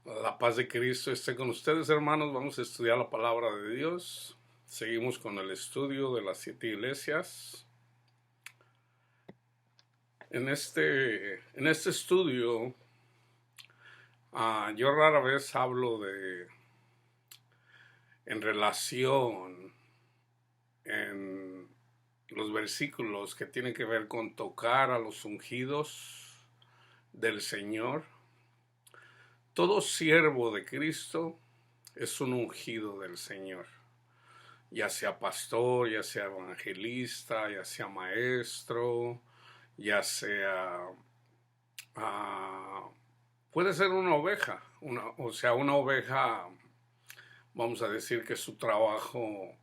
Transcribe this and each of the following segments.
La paz de Cristo esté con ustedes, hermanos. Vamos a estudiar la palabra de Dios. Seguimos con el estudio de las 7 iglesias. En este estudio, yo rara vez hablo en relación en los versículos que tienen que ver con tocar a los ungidos del Señor. Todo siervo de Cristo es un ungido del Señor, ya sea pastor, ya sea evangelista, ya sea maestro, ya sea, puede ser una oveja, una oveja, vamos a decir que su trabajo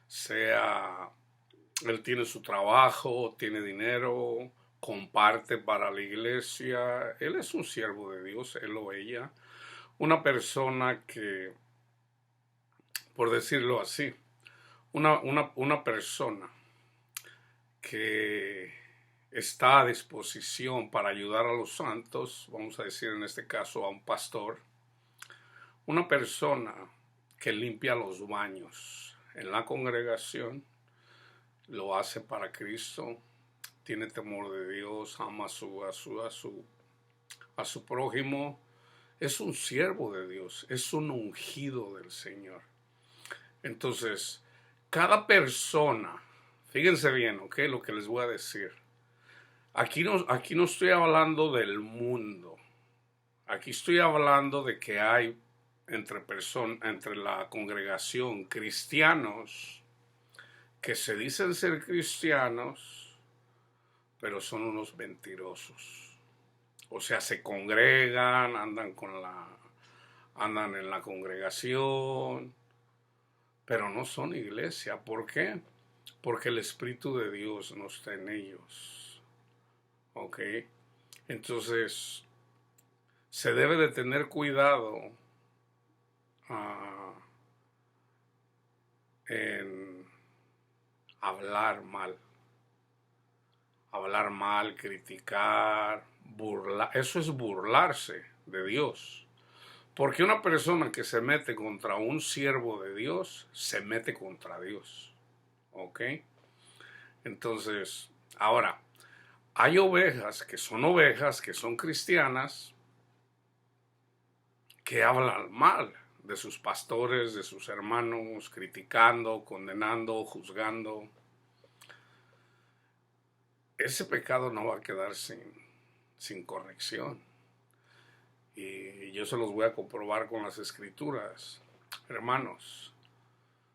sea, él tiene su trabajo, tiene dinero, comparte para la iglesia, él es un siervo de Dios, él o ella, una persona que, por decirlo así, una persona que está a disposición para ayudar a los santos, vamos a decir en este caso a un pastor, una persona que limpia los baños en la congregación, lo hace para Cristo, tiene temor de Dios, ama a su prójimo, es un siervo de Dios, es un ungido del Señor. Entonces, cada persona, fíjense bien, ¿ok? Lo que les voy a decir. Aquí no estoy hablando del mundo. Aquí estoy hablando de que hay entre la congregación cristianos que se dicen ser cristianos, pero son unos mentirosos. O sea, se congregan, andan en la congregación, pero no son iglesia. ¿Por qué? Porque el Espíritu de Dios no está en ellos. ¿Ok? Entonces, se debe de tener cuidado en hablar mal, criticar, burlar. Eso es burlarse de Dios. Porque una persona que se mete contra un siervo de Dios, se mete contra Dios. ¿Ok? Entonces, ahora, hay ovejas, que son cristianas, que hablan mal de sus pastores, de sus hermanos, criticando, condenando, juzgando. Ese pecado no va a quedar sin corrección. Y yo se los voy a comprobar con las escrituras. Hermanos,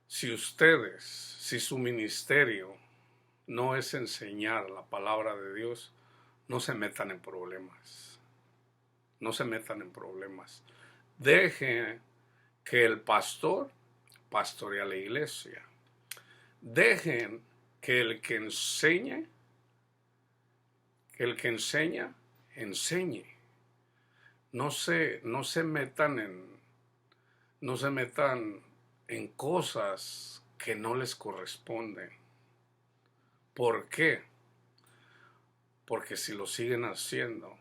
si su ministerio no es enseñar la palabra de Dios, no se metan en problemas. No se metan en problemas. Dejen que el pastor pastoree a la iglesia. Dejen que el que enseña, enseñe. No se metan en cosas que no les corresponden. ¿Por qué? Porque si lo siguen haciendo,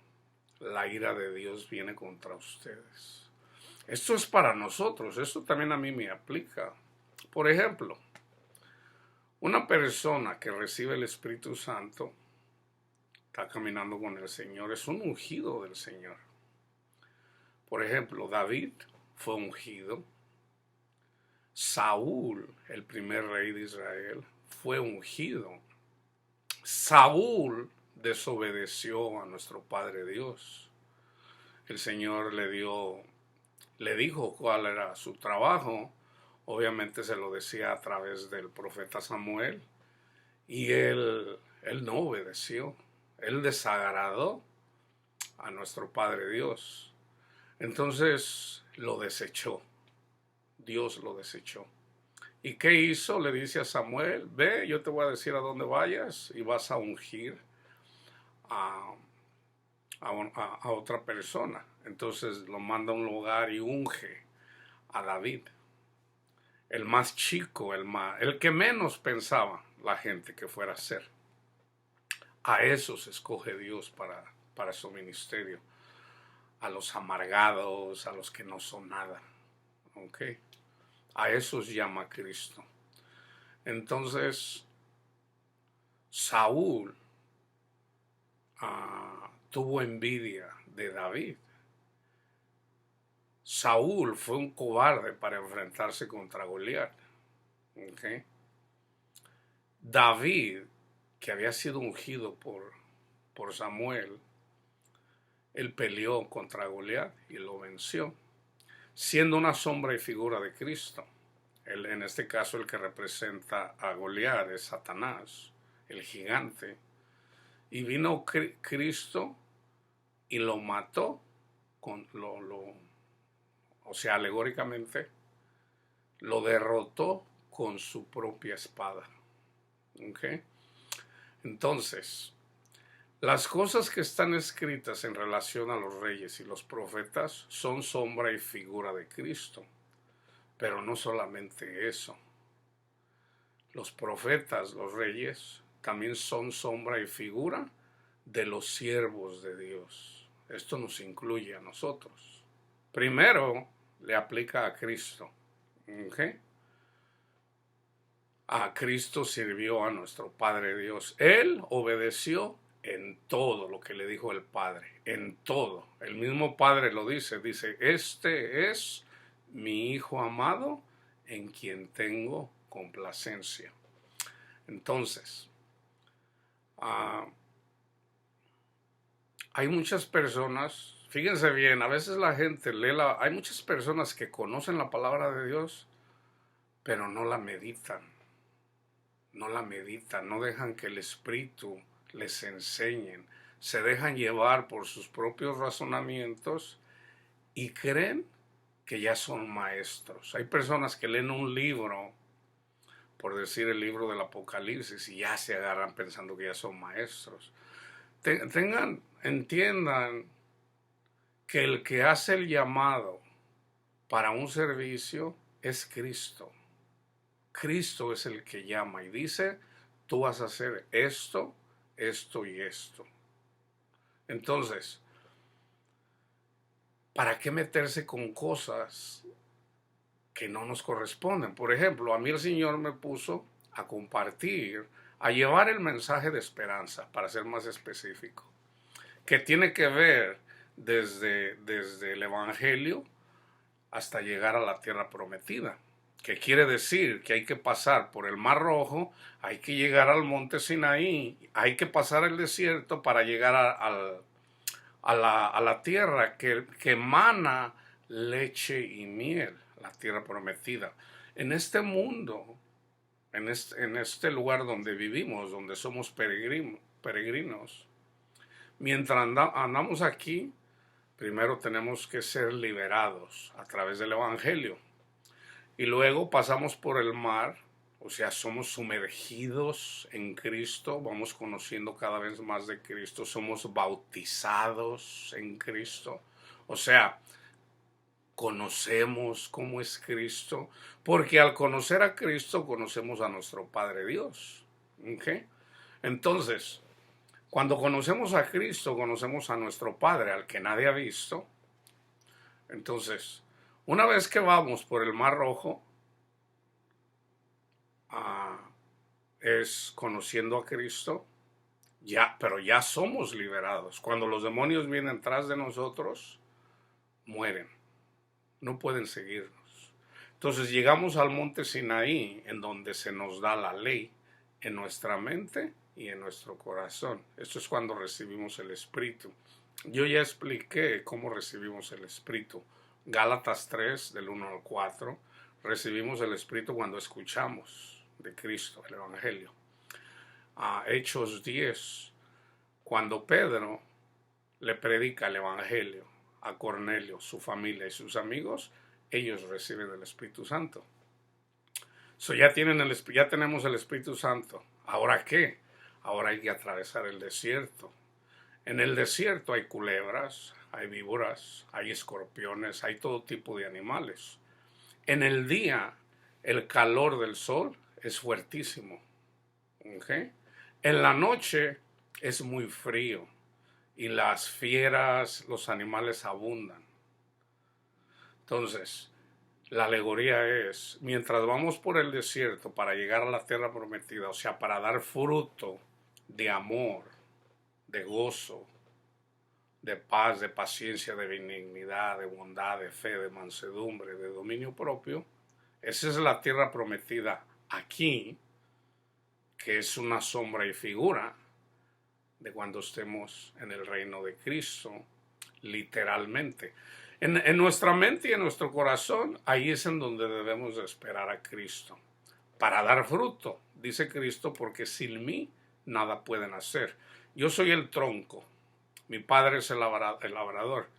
la ira de Dios viene contra ustedes. Esto es para nosotros, esto también a mí me aplica. Por ejemplo, una persona que recibe el Espíritu Santo, está caminando con el Señor, es un ungido del Señor. Por ejemplo, David fue ungido. Saúl, el primer rey de Israel, fue ungido. Saúl desobedeció a nuestro Padre Dios. El Señor le dijo cuál era su trabajo. Obviamente se lo decía a través del profeta Samuel. Y él no obedeció. Él desagradó a nuestro Padre Dios. Entonces lo desechó. Dios lo desechó. ¿Y qué hizo? Le dice a Samuel, ve, yo te voy a decir a dónde vayas y vas a ungir a otra persona. Entonces lo manda a un lugar y unge a David. El más chico, el que menos pensaba la gente que fuera a ser. A esos escoge Dios para su ministerio. a los amargados, a los que no son nada. ¿Ok? A esos llama Cristo. Entonces, Saúl tuvo envidia de David. Saúl fue un cobarde para enfrentarse contra Goliat. ¿Okay? David, que había sido ungido por Samuel, él peleó contra Goliat y lo venció, siendo una sombra y figura de Cristo. En este caso, el que representa a Goliat es Satanás, el gigante. Y vino Cristo y lo mató, o sea, alegóricamente, lo derrotó con su propia espada. ¿Okay? Entonces, las cosas que están escritas en relación a los reyes y los profetas son sombra y figura de Cristo. Pero no solamente eso. Los profetas, los reyes, también son sombra y figura de los siervos de Dios. Esto nos incluye a nosotros. Primero, le aplica a Cristo. ¿Okay? A Cristo sirvió a nuestro Padre Dios. Él obedeció en todo lo que le dijo el Padre. En todo. El mismo Padre lo dice. Dice, este es mi Hijo amado en quien tengo complacencia. Entonces, hay muchas personas, fíjense bien, a veces la gente hay muchas personas que conocen la palabra de Dios, pero no la meditan, no dejan que el Espíritu les enseñen, se dejan llevar por sus propios razonamientos y creen que ya son maestros. Hay personas que leen un libro, por decir el libro del Apocalipsis, y ya se agarran pensando que ya son maestros. Entiendan que el que hace el llamado para un servicio es Cristo. Cristo es el que llama y dice, tú vas a hacer esto, esto y esto. Entonces, ¿para qué meterse con cosas que no nos corresponden? Por ejemplo, a mí el Señor me puso a compartir, a llevar el mensaje de esperanza, para ser más específico, que tiene que ver desde el Evangelio hasta llegar a la tierra prometida, que quiere decir que hay que pasar por el Mar Rojo, hay que llegar al monte Sinaí, hay que pasar el desierto para llegar a la tierra que emana leche y miel, la tierra prometida. En este mundo, en este lugar donde vivimos, donde somos peregrinos, mientras andamos aquí, primero tenemos que ser liberados a través del Evangelio. Y luego pasamos por el mar, o sea, somos sumergidos en Cristo, vamos conociendo cada vez más de Cristo, somos bautizados en Cristo. O sea, conocemos cómo es Cristo, porque al conocer a Cristo conocemos a nuestro Padre Dios. ¿Okay? Entonces, cuando conocemos a Cristo, conocemos a nuestro Padre, al que nadie ha visto. Entonces, una vez que vamos por el Mar Rojo, es conociendo a Cristo, pero ya somos liberados. Cuando los demonios vienen tras de nosotros, mueren, no pueden seguirnos. Entonces llegamos al monte Sinaí, en donde se nos da la ley en nuestra mente y en nuestro corazón. Esto es cuando recibimos el Espíritu. Yo ya expliqué cómo recibimos el Espíritu. Gálatas 3, del 1 al 4, recibimos el Espíritu cuando escuchamos de Cristo, el Evangelio. Hechos 10, cuando Pedro le predica el Evangelio a Cornelio, su familia y sus amigos, ellos reciben el Espíritu Santo. Ya tenemos el Espíritu Santo. ¿Ahora qué? Ahora hay que atravesar el desierto. En el desierto hay culebras, hay víboras, hay escorpiones, hay todo tipo de animales. En el día, el calor del sol es fuertísimo. ¿Okay? En la noche es muy frío y las fieras, los animales abundan. Entonces, la alegoría es, mientras vamos por el desierto para llegar a la tierra prometida, o sea, para dar fruto de amor, de gozo, de paz, de paciencia, de benignidad, de bondad, de fe, de mansedumbre, de dominio propio, esa es la tierra prometida aquí, que es una sombra y figura de cuando estemos en el reino de Cristo, literalmente. En nuestra mente y en nuestro corazón, ahí es en donde debemos de esperar a Cristo. Para dar fruto, dice Cristo, porque sin mí nada pueden hacer. Yo soy el tronco, mi Padre es el labrador.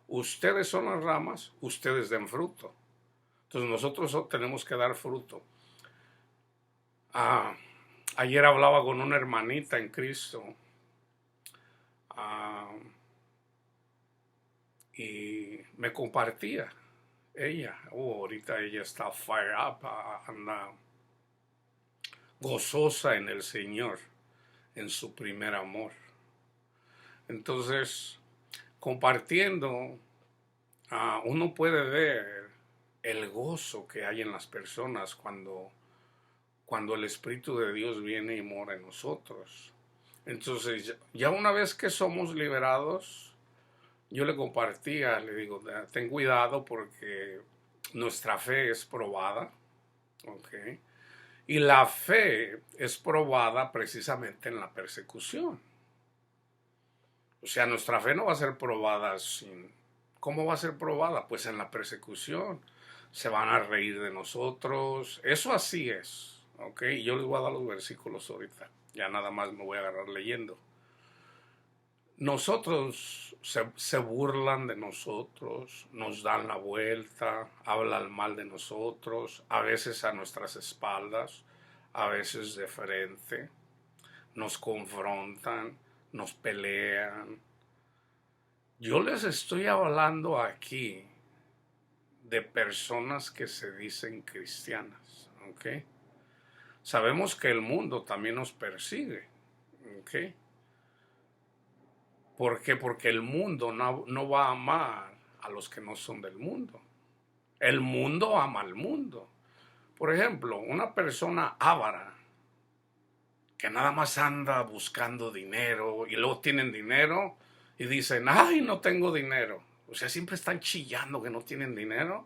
Ustedes son las ramas, ustedes den fruto. Entonces nosotros tenemos que dar fruto. Ayer hablaba con una hermanita en Cristo. Y me compartía ella. Ahorita ella está fire up, anda gozosa en el Señor, en su primer amor. Entonces, compartiendo, uno puede ver el gozo que hay en las personas cuando el Espíritu de Dios viene y mora en nosotros. Entonces, ya una vez que somos liberados, yo le compartía, le digo, ten cuidado porque nuestra fe es probada, ¿ok? Y la fe es probada precisamente en la persecución. O sea, nuestra fe no va a ser probada sin... ¿Cómo va a ser probada? Pues en la persecución. Se van a reír de nosotros. Eso así es, ¿ok? Yo les voy a dar los versículos ahorita. Ya nada más me voy a agarrar leyendo. Nosotros se burlan de nosotros, nos dan la vuelta, hablan mal de nosotros, a veces a nuestras espaldas, a veces de frente, nos confrontan, nos pelean. Yo les estoy hablando aquí de personas que se dicen cristianas, ¿ok? Sabemos que el mundo también nos persigue, ¿ok? ¿Por qué? Porque el mundo no va a amar a los que no son del mundo. El mundo ama al mundo. Por ejemplo, una persona avara que nada más anda buscando dinero y luego tienen dinero y dicen, ay, no tengo dinero. O sea, siempre están chillando que no tienen dinero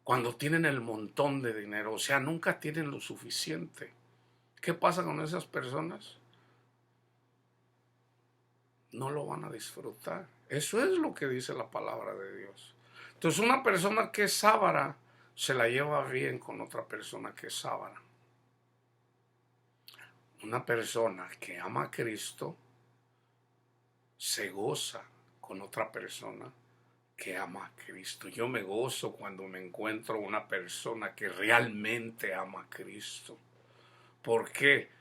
cuando tienen el montón de dinero. O sea, nunca tienen lo suficiente. ¿Qué pasa con esas personas? No lo van a disfrutar. Eso es lo que dice la palabra de Dios. Entonces una persona que es avara se la lleva bien con otra persona que es avara. Una persona que ama a Cristo se goza con otra persona que ama a Cristo. Yo me gozo cuando me encuentro una persona que realmente ama a Cristo. ¿Por qué?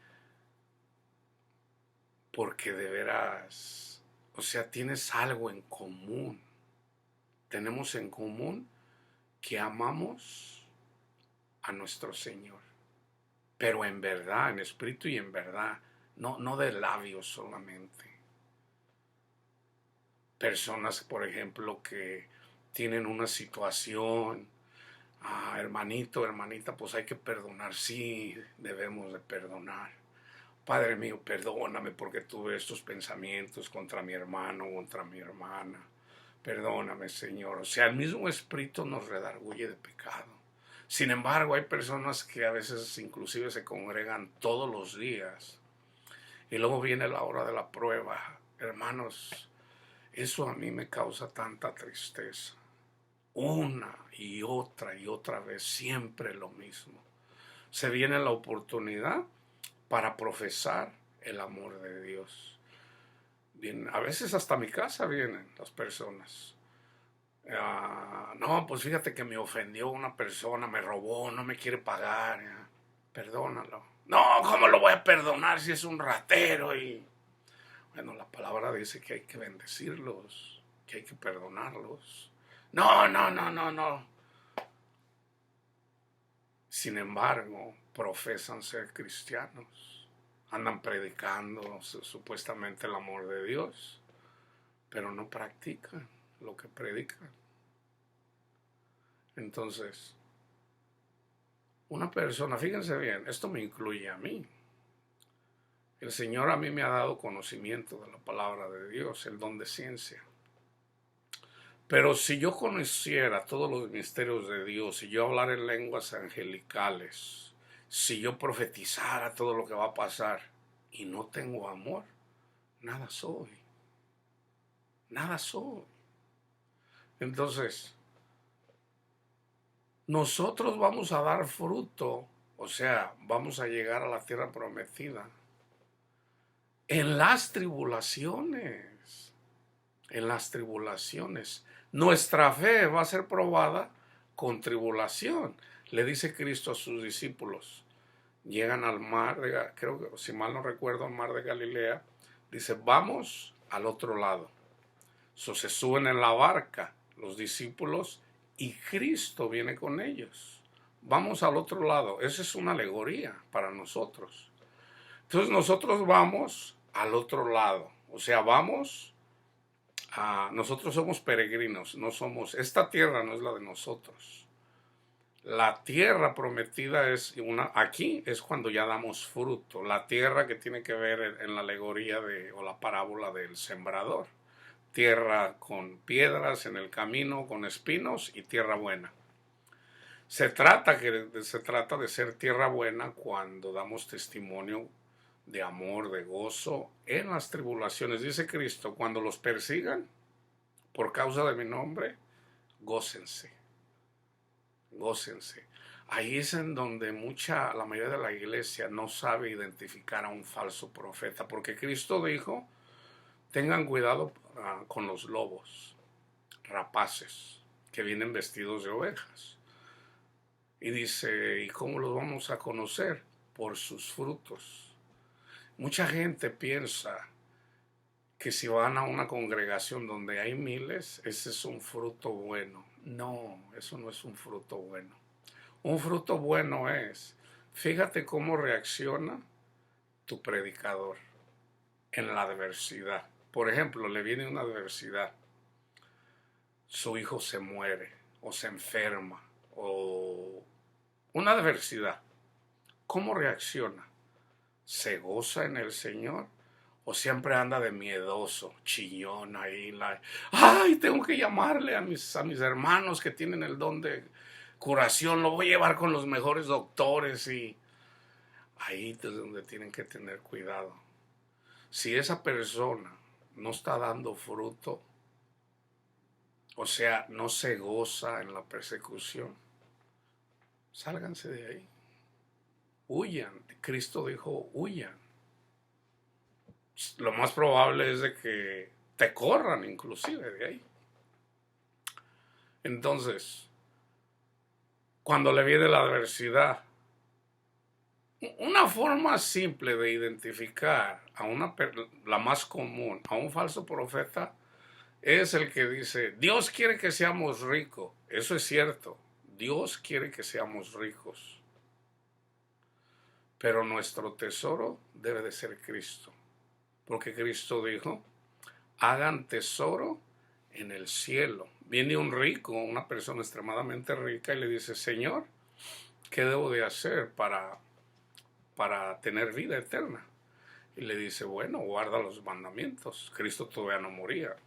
Porque de veras, o sea, tienes algo en común. Tenemos en común que amamos a nuestro Señor, pero en verdad, en espíritu y en verdad, no de labios solamente. Personas, por ejemplo, que tienen una situación, hermanito, hermanita, pues hay que perdonar, sí, debemos de perdonar. Padre mío, perdóname porque tuve estos pensamientos contra mi hermano, contra mi hermana. Perdóname, Señor. O sea, el mismo Espíritu nos redarguye de pecado. Sin embargo, hay personas que a veces inclusive se congregan todos los días y luego viene la hora de la prueba. Hermanos, eso a mí me causa tanta tristeza. Una y otra vez, siempre lo mismo. Se viene la oportunidad para profesar el amor de Dios. Bien, a veces hasta mi casa vienen las personas. No, pues fíjate que me ofendió una persona, me robó, no me quiere pagar. Perdónalo. No, ¿cómo lo voy a perdonar si es un ratero? Y bueno, la palabra dice que hay que bendecirlos, que hay que perdonarlos. No. Sin embargo, profesan ser cristianos. andan predicando supuestamente el amor de Dios, pero no practican lo que predican. Entonces, una persona, fíjense bien, esto me incluye a mí. El Señor a mí me ha dado conocimiento de la palabra de Dios, el don de ciencia. Pero si yo conociera todos los misterios de Dios, si yo hablara en lenguas angelicales, si yo profetizara todo lo que va a pasar y no tengo amor, nada soy. Nada soy. Entonces, nosotros vamos a dar fruto, o sea, vamos a llegar a la tierra prometida en las tribulaciones. En las tribulaciones. Nuestra fe va a ser probada con tribulación. Le dice Cristo a sus discípulos. Llegan al mar, creo que si mal no recuerdo, al mar de Galilea. Dice, vamos al otro lado. Se suben en la barca los discípulos y Cristo viene con ellos. Vamos al otro lado. Esa es una alegoría para nosotros. Entonces nosotros vamos al otro lado. O sea, vamos... nosotros somos peregrinos, no somos, esta tierra no es la de nosotros. La tierra prometida es aquí es cuando ya damos fruto. La tierra que tiene que ver en la alegoría o la parábola del sembrador. Tierra con piedras en el camino, con espinos y tierra buena. Se trata de ser tierra buena cuando damos testimonio de amor, de gozo en las tribulaciones. Dice Cristo, cuando los persigan por causa de mi nombre, gócense, gócense. Ahí es en donde la mayoría de la iglesia no sabe identificar a un falso profeta, porque Cristo dijo, tengan cuidado con los lobos rapaces que vienen vestidos de ovejas. Y dice, ¿y cómo los vamos a conocer? Por sus frutos. Mucha gente piensa que si van a una congregación donde hay miles, ese es un fruto bueno. No, eso no es un fruto bueno. Un fruto bueno es, fíjate cómo reacciona tu predicador en la adversidad. Por ejemplo, le viene una adversidad. Su hijo se muere o se enferma o una adversidad. ¿Cómo reacciona? ¿Se goza en el Señor? ¿O siempre anda de miedoso, chillón ahí? ¡Ay, tengo que llamarle a mis hermanos que tienen el don de curación! Lo voy a llevar con los mejores doctores. Y ahí es donde tienen que tener cuidado. Si esa persona no está dando fruto, o sea, no se goza en la persecución, sálganse de ahí. Huyan. Cristo dijo, huyan. Lo más probable es de que te corran inclusive de ahí. Entonces, cuando le viene la adversidad, una forma simple de identificar la más común, a un falso profeta, es el que dice, Dios quiere que seamos ricos. Eso es cierto, Dios quiere que seamos ricos. Pero nuestro tesoro debe de ser Cristo. Porque Cristo dijo, hagan tesoro en el cielo. Viene un rico, una persona extremadamente rica y le dice, Señor, ¿qué debo de hacer para tener vida eterna? Y le dice, bueno, guarda los mandamientos. Cristo todavía no moría.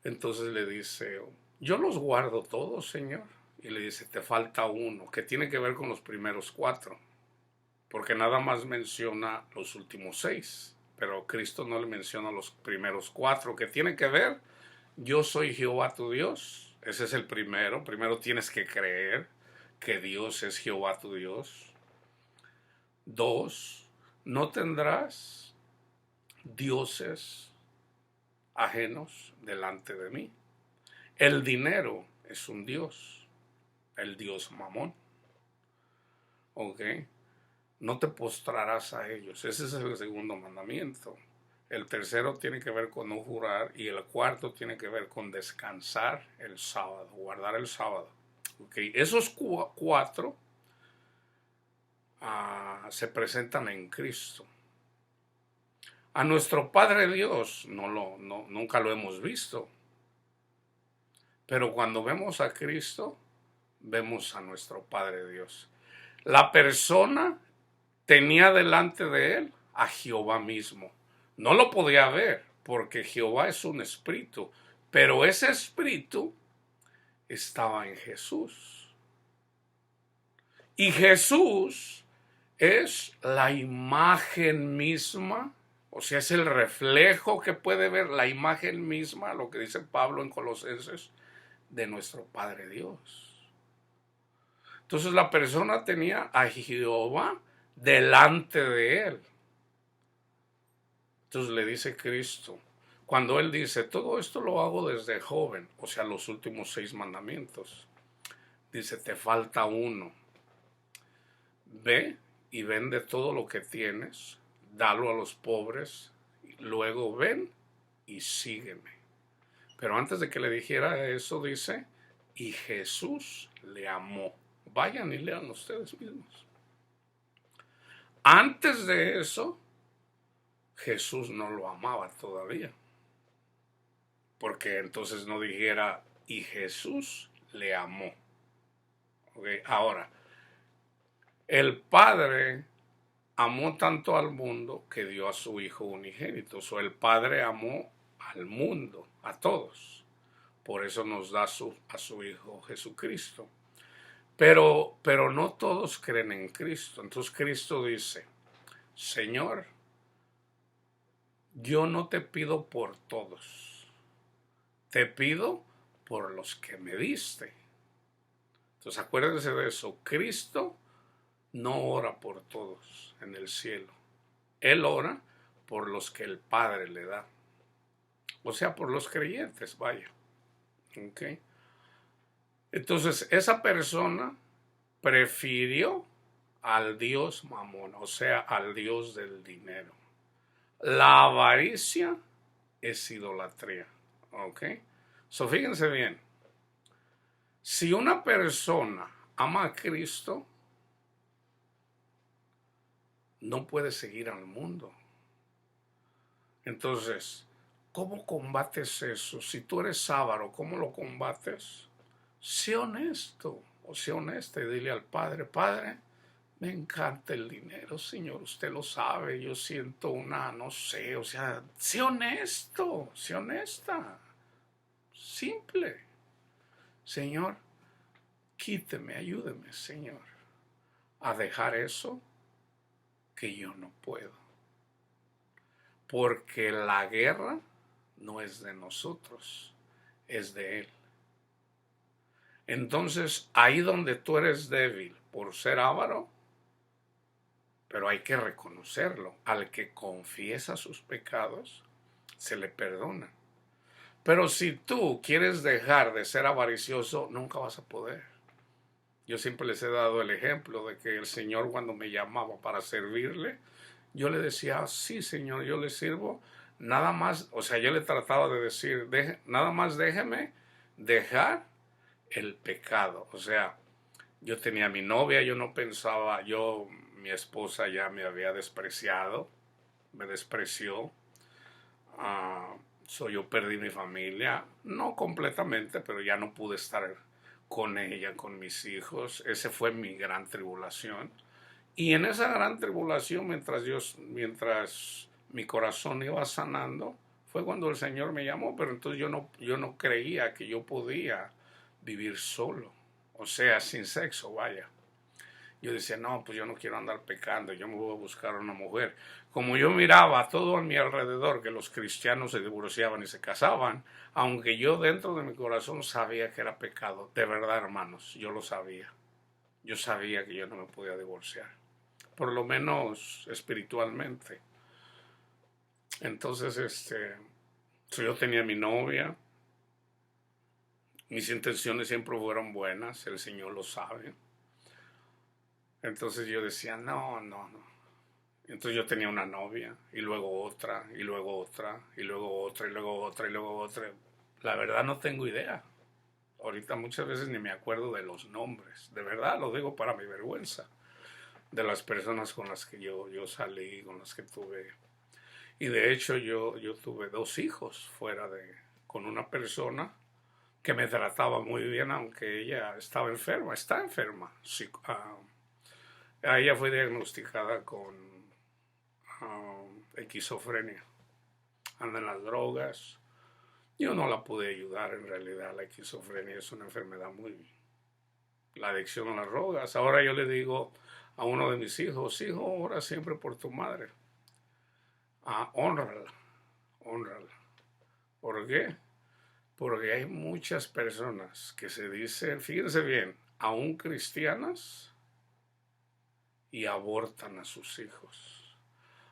Entonces le dice, yo los guardo todos, Señor. Y le dice, te falta uno, que tiene que ver con los primeros 4. Porque nada más menciona los últimos 6. Pero Cristo no le menciona los primeros 4, que tiene que ver, yo soy Jehová tu Dios. Ese es el primero. Primero tienes que creer que Dios es Jehová tu Dios. 2, no tendrás dioses ajenos delante de mí. El dinero es un dios, el dios Mamón. ¿Ok? No te postrarás a ellos. Ese es el segundo mandamiento. El tercero tiene que ver con no jurar y el cuarto tiene que ver con descansar el sábado, guardar el sábado. ¿Ok? Esos 4 se presentan en Cristo. A nuestro Padre Dios nunca lo hemos visto. Pero cuando vemos a Cristo, vemos a nuestro Padre Dios. La persona tenía delante de él a Jehová mismo. No lo podía ver porque Jehová es un espíritu, pero ese espíritu estaba en Jesús. Y Jesús es la imagen misma, o sea, es el reflejo que puede ver, la imagen misma, lo que dice Pablo en Colosenses, de nuestro Padre Dios. Entonces la persona tenía a Jehová delante de él. Entonces le dice Cristo, cuando él dice, todo esto lo hago desde joven, o sea, los últimos 6 mandamientos, dice, te falta uno. Ve y vende todo lo que tienes, dalo a los pobres, luego ven y sígueme. Pero antes de que le dijera eso, dice, y Jesús le amó. Vayan y lean ustedes mismos. Antes de eso, Jesús no lo amaba todavía. Porque entonces no dijera, y Jesús le amó. ¿Okay? Ahora, el Padre amó tanto al mundo que dio a su Hijo unigénito. O sea, el Padre amó al mundo, a todos. Por eso nos da a su Hijo Jesucristo. Pero no todos creen en Cristo. Entonces Cristo dice, Señor, yo no te pido por todos. Te pido por los que me diste. Entonces acuérdense de eso. Cristo no ora por todos en el cielo. Él ora por los que el Padre le da. O sea, por los creyentes, vaya. ¿Ok? Entonces, esa persona prefirió al Dios Mamón, o sea, al Dios del dinero. La avaricia es idolatría. ¿Ok? So, fíjense bien. Si una persona ama a Cristo, no puede seguir al mundo. Entonces, ¿cómo combates eso? Si tú eres avaro, ¿cómo lo combates? Sé honesto o sé honesta y dile al Padre, Padre, me encanta el dinero, Señor, usted lo sabe, yo siento no sé, o sea, sé honesto, sé honesta, simple. Señor, quíteme, ayúdeme, Señor, a dejar eso que yo no puedo. Porque la guerra no es de nosotros, es de Él. Entonces, ahí donde tú eres débil por ser avaro, pero hay que reconocerlo, al que confiesa sus pecados, se le perdona. Pero si tú quieres dejar de ser avaricioso, nunca vas a poder. Yo siempre les he dado el ejemplo de que el Señor, cuando me llamaba para servirle, yo le decía, sí, Señor, yo le sirvo, nada más, o sea, yo le trataba de decir, nada más déjeme dejar el pecado. O sea, yo tenía mi novia, yo no pensaba, mi esposa ya me había despreciado, me despreció, yo perdí mi familia, no completamente, pero ya no pude estar con ella, con mis hijos. Esa fue mi gran tribulación. Y en esa gran tribulación, mientras mi corazón iba sanando, fue cuando el Señor me llamó, pero entonces yo no creía que yo podía vivir solo, o sea, sin sexo, vaya. Yo decía, no, pues yo no quiero andar pecando, yo me voy a buscar una mujer. Como yo miraba todo a mi alrededor que los cristianos se divorciaban y se casaban, aunque yo dentro de mi corazón sabía que era pecado, de verdad, hermanos, yo lo sabía. Yo sabía que yo no me podía divorciar, por lo menos espiritualmente. Entonces, yo tenía mi novia, mis intenciones siempre fueron buenas, el Señor lo sabe. Entonces yo decía, no. Entonces yo tenía una novia, y luego otra, y luego otra, y luego otra, y luego otra, y luego otra. La verdad no tengo idea. Ahorita muchas veces ni me acuerdo de los nombres. De verdad, lo digo para mi vergüenza. de las personas con las que yo salí, con las que tuve. Y de hecho yo tuve 2 hijos con una persona que me trataba muy bien, aunque ella estaba enferma, está enferma. Sí, ella fue diagnosticada con esquizofrenia, anda en las drogas. Yo no la pude ayudar en realidad, la esquizofrenia es una enfermedad la adicción a las drogas. Ahora yo le digo a uno de mis hijos, hijo, ora siempre por tu madre. Hónrala, honrala. ¿Por qué? Porque hay muchas personas que se dicen, fíjense bien, aún cristianas, y abortan a sus hijos.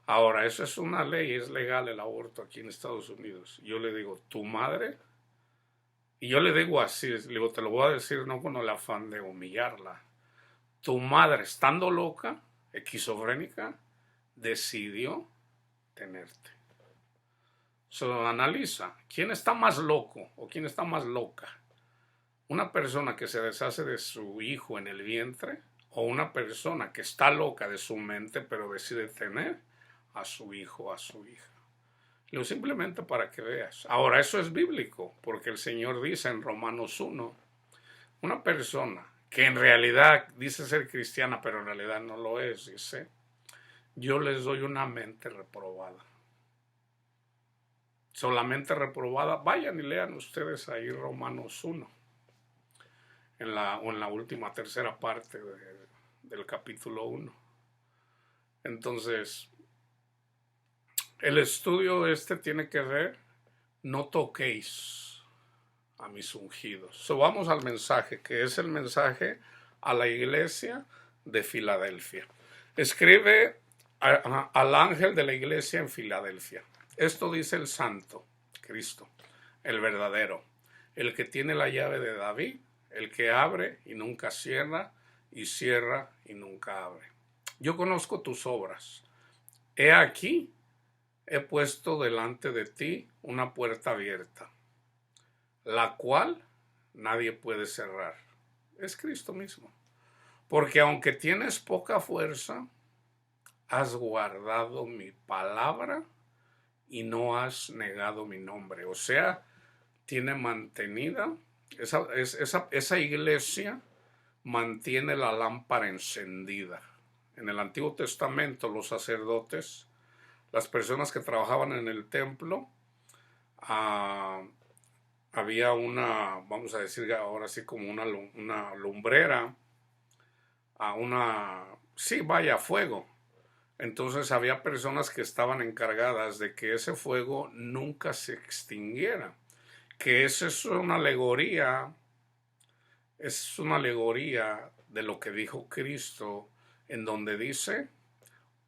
Ahora, eso es una ley, es legal el aborto aquí en Estados Unidos. Yo le digo, tu madre, y yo le digo así, le digo, te lo voy a decir no con el afán de humillarla. Tu madre, estando loca, esquizofrénica, decidió tenerte. Analiza, ¿quién está más loco o quién está más loca? ¿Una persona que se deshace de su hijo en el vientre o una persona que está loca de su mente pero decide tener a su hijo o a su hija? Lo simplemente para que veas. Ahora, eso es bíblico, porque el Señor dice en Romanos 1, una persona que en realidad dice ser cristiana, pero en realidad no lo es, dice, yo les doy una mente reprobada. Solamente reprobada, vayan y lean ustedes ahí Romanos 1, en la última tercera parte del capítulo 1. Entonces, el estudio tiene que ver, no toquéis a mis ungidos. Vamos al mensaje, que es el mensaje a la iglesia de Filadelfia. Escribe al ángel de la iglesia en Filadelfia. Esto dice el santo, Cristo, el verdadero, el que tiene la llave de David, el que abre y nunca cierra, y cierra y nunca abre. Yo conozco tus obras. He aquí, he puesto delante de ti una puerta abierta, la cual nadie puede cerrar. Es Cristo mismo. Porque aunque tienes poca fuerza, has guardado mi palabra y no has negado mi nombre. O sea, tiene mantenida, esa iglesia mantiene la lámpara encendida. En el Antiguo Testamento, los sacerdotes, las personas que trabajaban en el templo, había vamos a decir ahora sí como una lumbrera, fuego. Entonces había personas que estaban encargadas de que ese fuego nunca se extinguiera. Que esa es una alegoría de lo que dijo Cristo, en donde dice,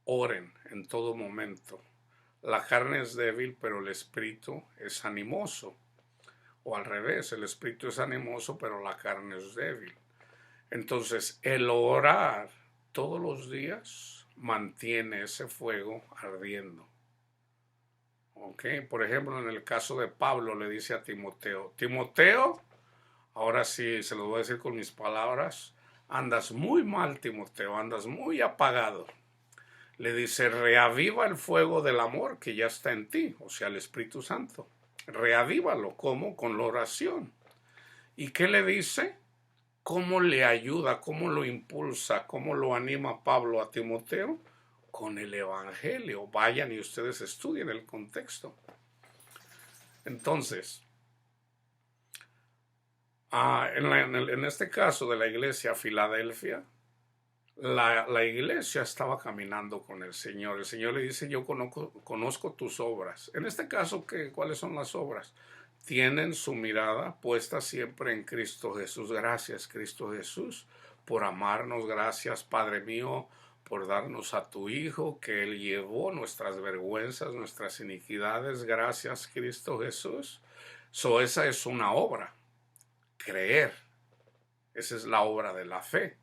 oren en todo momento. La carne es débil, pero el espíritu es animoso. O al revés, el espíritu es animoso, pero la carne es débil. Entonces, el orar todos los días mantiene ese fuego ardiendo. ¿Ok? Por ejemplo, en el caso de Pablo le dice a Timoteo, Timoteo, ahora sí se lo voy a decir con mis palabras, andas muy mal, Timoteo, andas muy apagado. Le dice, reaviva el fuego del amor que ya está en ti, o sea, el Espíritu Santo. Reavívalo, ¿cómo? Con la oración. ¿Y qué le dice? ¿Cómo le ayuda? ¿Cómo lo impulsa? ¿Cómo lo anima Pablo a Timoteo? Con el Evangelio. Vayan y ustedes estudien el contexto. Entonces, en este caso de la iglesia Filadelfia, la iglesia estaba caminando con el Señor. El Señor le dice, yo conozco tus obras. En este caso, ¿cuáles son las obras? Tienen su mirada puesta siempre en Cristo Jesús. Gracias, Cristo Jesús, por amarnos. Gracias, Padre mío, por darnos a tu Hijo, que Él llevó nuestras vergüenzas, nuestras iniquidades. Gracias, Cristo Jesús. Esa es una obra. Creer. Esa es la obra de la fe.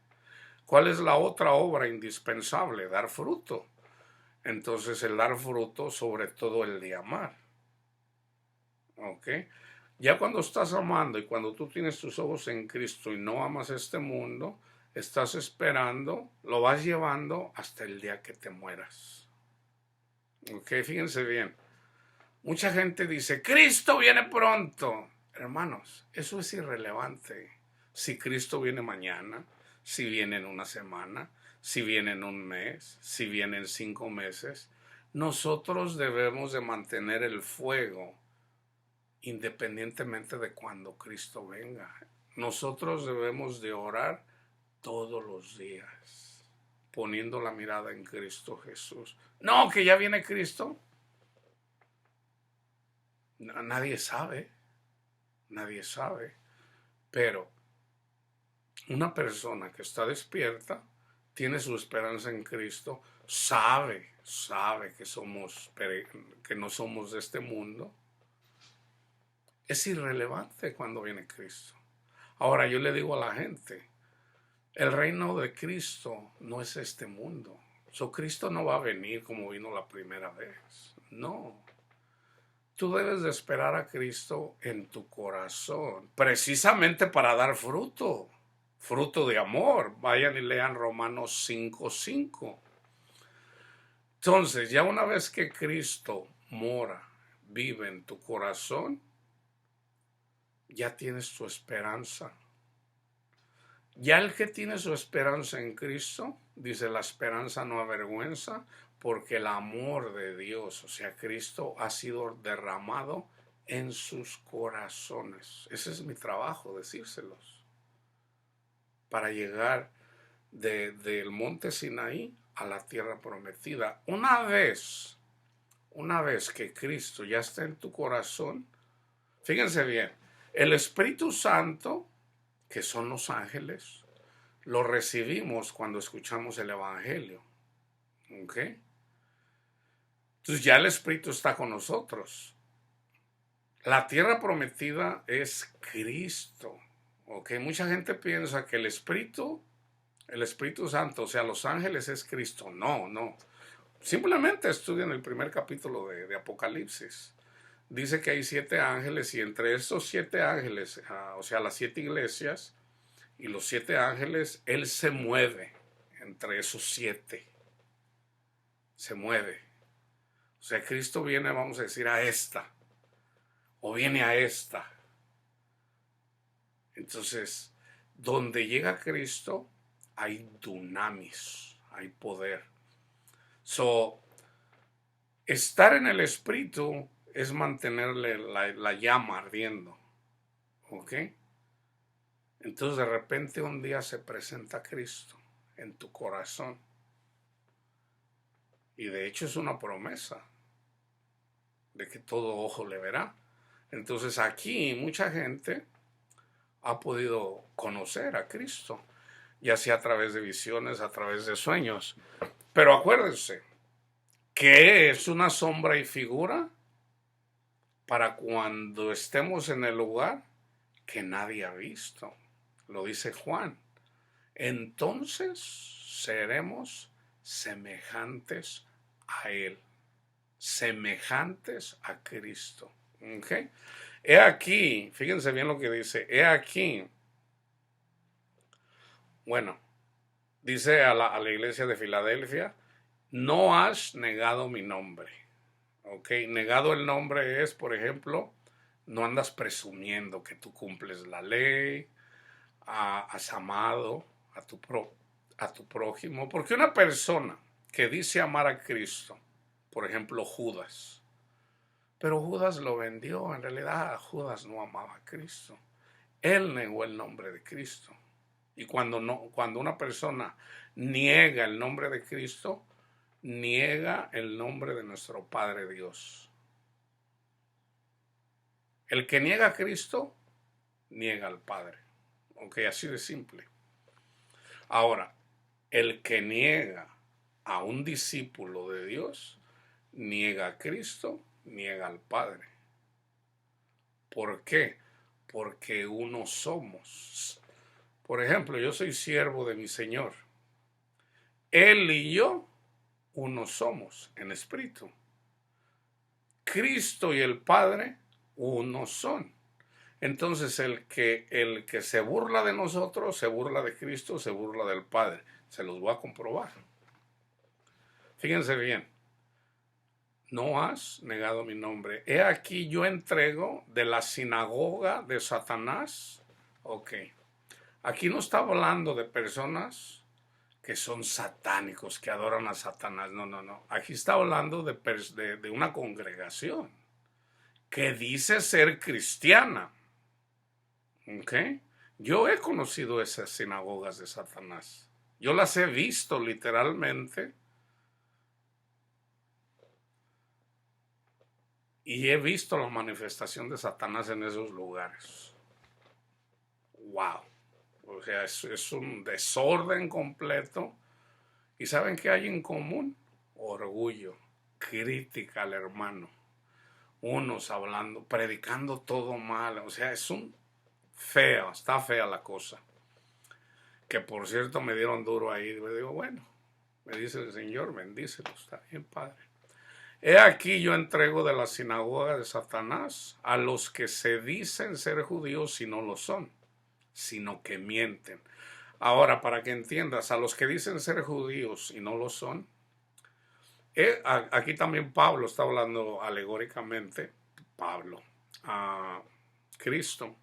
¿Cuál es la otra obra indispensable? Dar fruto. Entonces el dar fruto, sobre todo el de amar. ¿Ok? Ya cuando estás amando y cuando tú tienes tus ojos en Cristo y no amas este mundo, estás esperando, lo vas llevando hasta el día que te mueras. Ok, fíjense bien. Mucha gente dice, Cristo viene pronto. Hermanos, eso es irrelevante. Si Cristo viene mañana, si viene en una semana, si viene en un mes, si viene en 5 meses, nosotros debemos de mantener el fuego independientemente de cuando Cristo venga. Nosotros debemos de orar todos los días, poniendo la mirada en Cristo Jesús. No, que ya viene Cristo. Nadie sabe, nadie sabe, pero una persona que está despierta, tiene su esperanza en Cristo, sabe que no somos de este mundo. Es irrelevante cuando viene Cristo. Ahora yo le digo a la gente, el reino de Cristo no es este mundo. Cristo no va a venir como vino la primera vez. No. Tú debes de esperar a Cristo en tu corazón, precisamente para dar fruto, fruto de amor. Vayan y lean Romanos 5:5. Entonces, ya una vez que Cristo mora, vive en tu corazón, ya tienes tu esperanza. Ya el que tiene su esperanza en Cristo, dice, la esperanza no avergüenza, porque el amor de Dios, o sea, Cristo, ha sido derramado en sus corazones. Ese es mi trabajo, decírselos. Para llegar del monte Sinaí a la tierra prometida. Una vez que Cristo ya está en tu corazón, fíjense bien, el Espíritu Santo, que son los ángeles, lo recibimos cuando escuchamos el Evangelio. ¿Ok? Entonces ya el Espíritu está con nosotros. La tierra prometida es Cristo. ¿Ok? Mucha gente piensa que el Espíritu Santo, o sea, los ángeles es Cristo. No, no. Simplemente estudian el primer capítulo de Apocalipsis. Dice que hay 7 ángeles y entre estos 7 ángeles, o sea, las 7 iglesias y los 7 ángeles, Él se mueve entre esos 7. Se mueve. O sea, Cristo viene, vamos a decir, a esta. O viene a esta. Entonces, donde llega Cristo, hay dunamis, hay poder. Estar en el Espíritu es mantenerle la llama ardiendo. ¿Ok? Entonces de repente un día se presenta Cristo en tu corazón. Y de hecho es una promesa de que todo ojo le verá. Entonces aquí mucha gente ha podido conocer a Cristo, ya sea a través de visiones, a través de sueños. Pero acuérdense, que es una sombra y figura para cuando estemos en el lugar que nadie ha visto. Lo dice Juan. Entonces seremos semejantes a Él, semejantes a Cristo. ¿Okay? He aquí, fíjense bien lo que dice, he aquí, bueno, dice a la iglesia de Filadelfia, no has negado mi nombre. ¿Ok? Negado el nombre es, por ejemplo, no andas presumiendo que tú cumples la ley, has amado a tu prójimo. Porque una persona que dice amar a Cristo, por ejemplo Judas, pero Judas lo vendió, en realidad Judas no amaba a Cristo. Él negó el nombre de Cristo. Y cuando una persona niega el nombre de Cristo, niega el nombre de nuestro Padre Dios. El que niega a Cristo, niega al Padre. Ok, así de simple. Ahora, el que niega a un discípulo de Dios, niega a Cristo, niega al Padre. ¿Por qué? Porque uno somos. Por ejemplo, yo soy siervo de mi Señor. Él y yo, uno somos en espíritu. Cristo y el Padre, uno son. Entonces el que se burla de nosotros, se burla de Cristo, se burla del Padre. Se los voy a comprobar. Fíjense bien. No has negado mi nombre. He aquí yo entrego de la sinagoga de Satanás. Ok. Aquí no está hablando de personas que son satánicos, que adoran a Satanás. No, no, no. Aquí está hablando de una congregación que dice ser cristiana. ¿Ok? Yo he conocido esas sinagogas de Satanás. Yo las he visto literalmente y he visto la manifestación de Satanás en esos lugares. ¡Wow! O sea, es un desorden completo. ¿Y saben qué hay en común? Orgullo, crítica al hermano. Unos hablando, predicando todo mal. O sea, es un feo, está fea la cosa. Que por cierto me dieron duro ahí. Me digo, bueno, me dice el Señor, bendícelo, está bien, Padre. He aquí yo entrego de la sinagoga de Satanás a los que se dicen ser judíos y no lo son, sino que mienten. Ahora, para que entiendas, a los que dicen ser judíos y no lo son, aquí también Pablo está hablando alegóricamente, Pablo, a Cristo.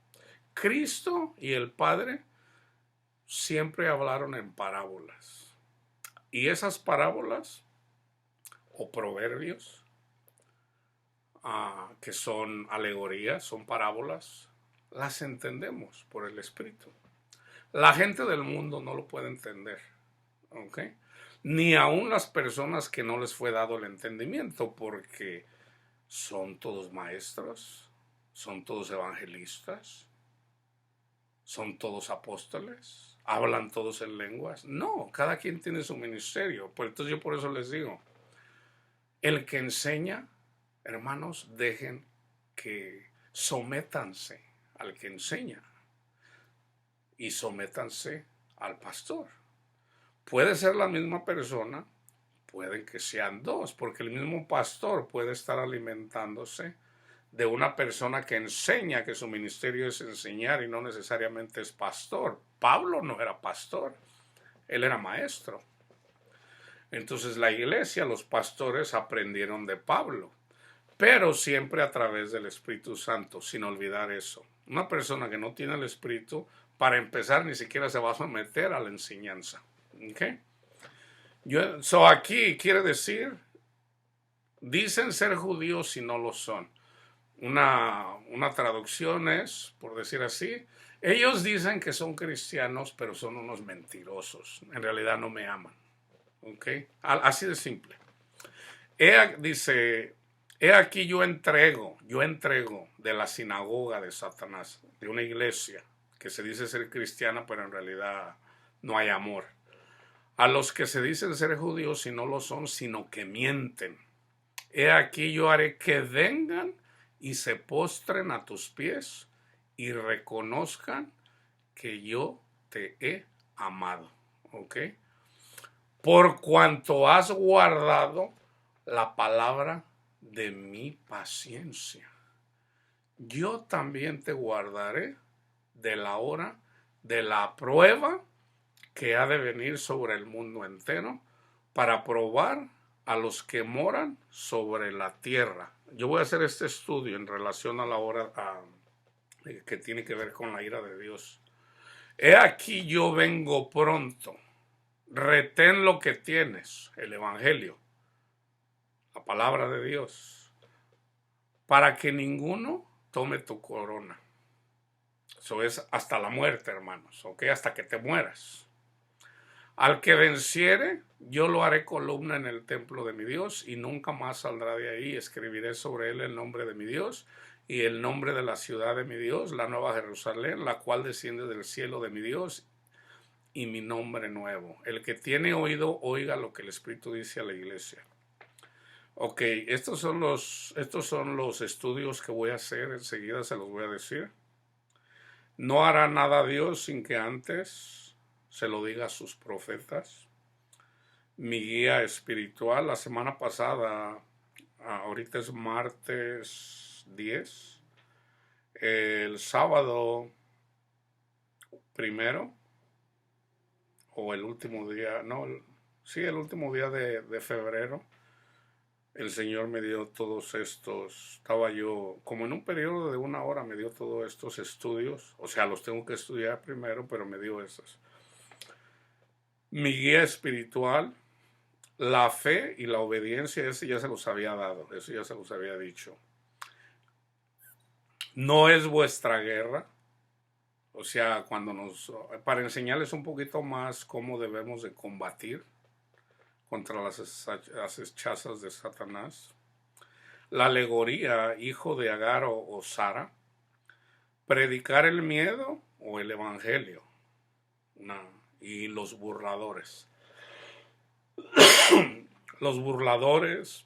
Cristo y el Padre siempre hablaron en parábolas. Y esas parábolas o proverbios, que son alegorías, son parábolas, las entendemos por el Espíritu. La gente del mundo no lo puede entender, ¿ok? Ni aun las personas que no les fue dado el entendimiento, porque son todos maestros, son todos evangelistas, son todos apóstoles, hablan todos en lenguas. No, cada quien tiene su ministerio. Pues entonces yo por eso les digo, el que enseña, hermanos, dejen que sométanse al que enseña y sométanse al pastor. Puede ser la misma persona, pueden que sean dos, porque el mismo pastor puede estar alimentándose de una persona que enseña, que su ministerio es enseñar y no necesariamente es pastor. Pablo no era pastor, él era maestro. Entonces la iglesia, los pastores aprendieron de Pablo, pero siempre a través del Espíritu Santo, sin olvidar eso. Una persona que no tiene el Espíritu, para empezar, ni siquiera se va a someter a la enseñanza. ¿Okay? Aquí quiere decir, dicen ser judíos y no lo son. Una traducción es, por decir así, ellos dicen que son cristianos, pero son unos mentirosos. En realidad no me aman. ¿Okay? Así de simple. Dice, he aquí yo entrego de la sinagoga de Satanás, de una iglesia que se dice ser cristiana, pero en realidad no hay amor. A los que se dicen ser judíos y no lo son, sino que mienten. He aquí yo haré que vengan y se postren a tus pies y reconozcan que yo te he amado. ¿Ok? Por cuanto has guardado la palabra de mi paciencia, yo también te guardaré de la hora de la prueba que ha de venir sobre el mundo entero para probar a los que moran sobre la tierra. Yo voy a hacer este estudio en relación a la hora que tiene que ver con la ira de Dios. He aquí yo vengo pronto. Retén lo que tienes, el Evangelio, la palabra de Dios, para que ninguno tome tu corona. Eso es hasta la muerte, hermanos, ¿ok? Hasta que te mueras. Al que venciere, yo lo haré columna en el templo de mi Dios y nunca más saldrá de ahí. Escribiré sobre él el nombre de mi Dios y el nombre de la ciudad de mi Dios, la nueva Jerusalén, la cual desciende del cielo de mi Dios, y mi nombre nuevo. El que tiene oído, oiga lo que el Espíritu dice a la iglesia. Ok, estos son los estudios que voy a hacer. Enseguida se los voy a decir. No hará nada Dios sin que antes se lo diga a sus profetas. Mi guía espiritual, la semana pasada, ahorita es martes 10, El sábado primero, o el último día, no, sí, el último día de febrero, el Señor me dio todos estos, estaba yo como en un periodo de una hora, me dio todos estos estudios, o sea, los tengo que estudiar primero, pero me dio esos. Mi guía espiritual, la fe y la obediencia, ese ya se los había dado, eso ya se los había dicho. No es vuestra guerra, o sea, para enseñarles un poquito más cómo debemos de combatir contra las hechazas de Satanás. La alegoría, hijo de Agar o Sara, predicar el miedo o el evangelio, no, y los burladores. Los burladores,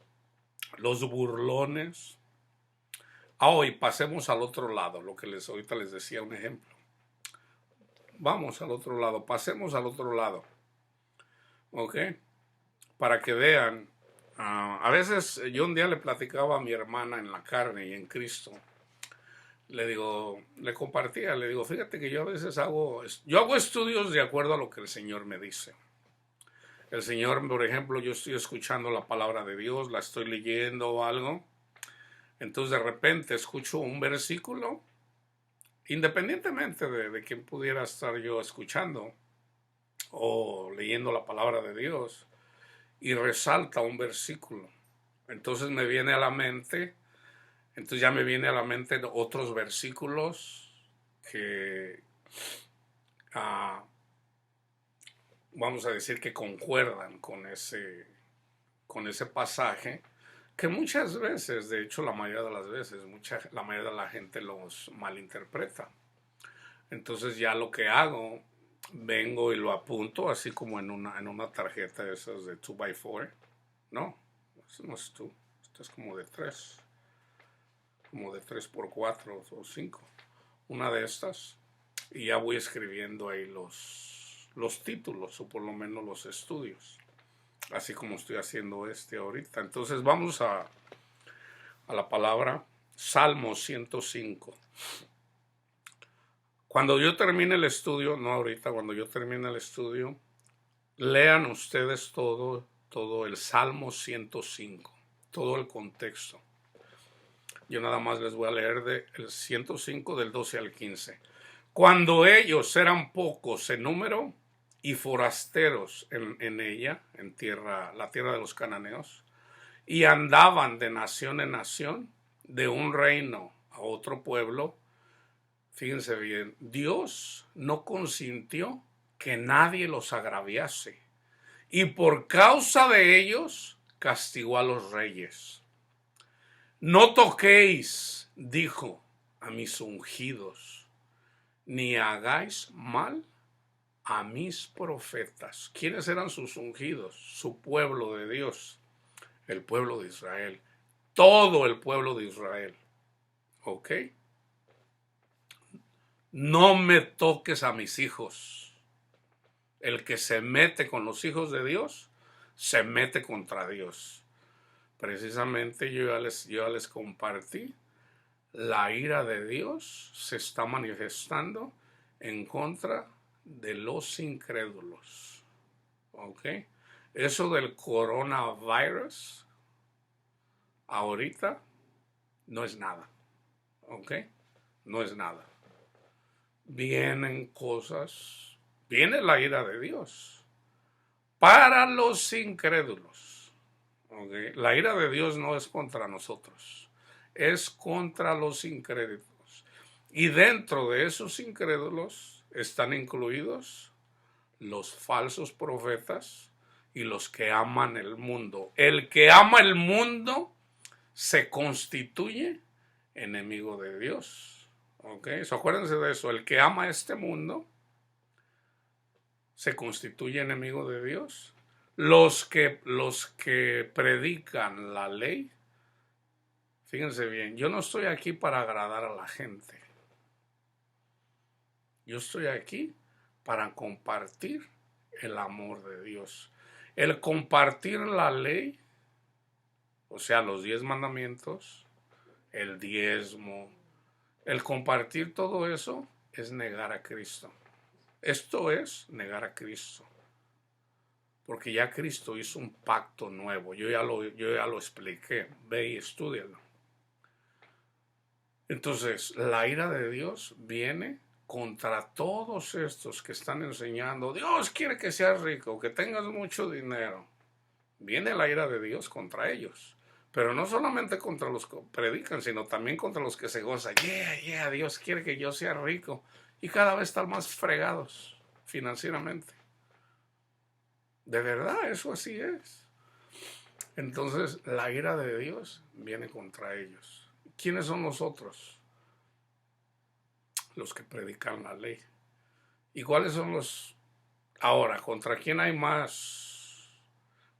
los burlones. Hoy pasemos al otro lado, lo que ahorita les decía un ejemplo. Vamos al otro lado, pasemos al otro lado. ¿Ok? Para que vean. A veces yo un día le platicaba a mi hermana en la carne y en Cristo. Le digo, le compartía, le digo, fíjate que yo a veces hago estudios de acuerdo a lo que el Señor me dice. El Señor, por ejemplo, yo estoy escuchando la palabra de Dios, la estoy leyendo o algo. Entonces de repente escucho un versículo, independientemente de quién pudiera estar yo escuchando o leyendo la palabra de Dios, y resalta un versículo. Entonces me viene a la mente, entonces ya me viene a la mente otros versículos que vamos a decir que concuerdan con ese pasaje, que muchas veces, de hecho la mayoría de las veces, la mayoría de la gente los malinterpreta. Entonces ya lo que hago, vengo y lo apunto así como en una tarjeta de esas de 2x4. No, eso no es 2, esto es como de 3, como de 3x4 o 5. Una de estas, y ya voy escribiendo ahí los títulos o por lo menos los estudios, así como estoy haciendo ahorita. Entonces vamos a la palabra Salmo 105. Cuando yo termine el estudio, no ahorita, cuando yo termine el estudio, lean ustedes todo el Salmo 105, todo el contexto. Yo nada más les voy a leer del 105 del 12 al 15. Cuando ellos eran pocos en número y forasteros en ella, la tierra de los cananeos, y andaban de nación en nación, de un reino a otro pueblo, fíjense bien, Dios no consintió que nadie los agraviase, y por causa de ellos castigó a los reyes. No toquéis, dijo, a mis ungidos, ni hagáis mal a mis profetas. ¿Quiénes eran sus ungidos? Su pueblo de Dios, el pueblo de Israel, todo el pueblo de Israel. ¿Ok? No me toques a mis hijos. El que se mete con los hijos de Dios, se mete contra Dios. Precisamente yo ya les compartí, la ira de Dios se está manifestando en contra de los incrédulos. ¿Ok? Eso del coronavirus ahorita no es nada. ¿Ok? No es nada. Vienen cosas, viene la ira de Dios para los incrédulos. ¿Okay? La ira de Dios no es contra nosotros, es contra los incrédulos. Y dentro de esos incrédulos están incluidos los falsos profetas y los que aman el mundo. El que ama el mundo se constituye enemigo de Dios. ¿Ok? So, acuérdense de eso. El que ama este mundo se constituye enemigo de Dios. Los que predican la ley, fíjense bien, yo no estoy aquí para agradar a la gente. Yo estoy aquí para compartir el amor de Dios. El compartir la ley, o sea, los 10 mandamientos, el diezmo, El compartir todo eso es negar a Cristo. Esto es negar a Cristo. Porque ya Cristo hizo un pacto nuevo. Yo ya lo expliqué. Ve y estúdialo. Entonces, la ira de Dios viene contra todos estos que están enseñando, Dios quiere que seas rico, que tengas mucho dinero. Viene la ira de Dios contra ellos. Pero no solamente contra los que predican, sino también contra los que se gozan. Dios quiere que yo sea rico. Y cada vez están más fregados financieramente. De verdad, eso así es. Entonces, la ira de Dios viene contra ellos. ¿Quiénes son los otros? Los que predican la ley. ¿Y cuáles son los? Ahora, ¿contra quién hay más?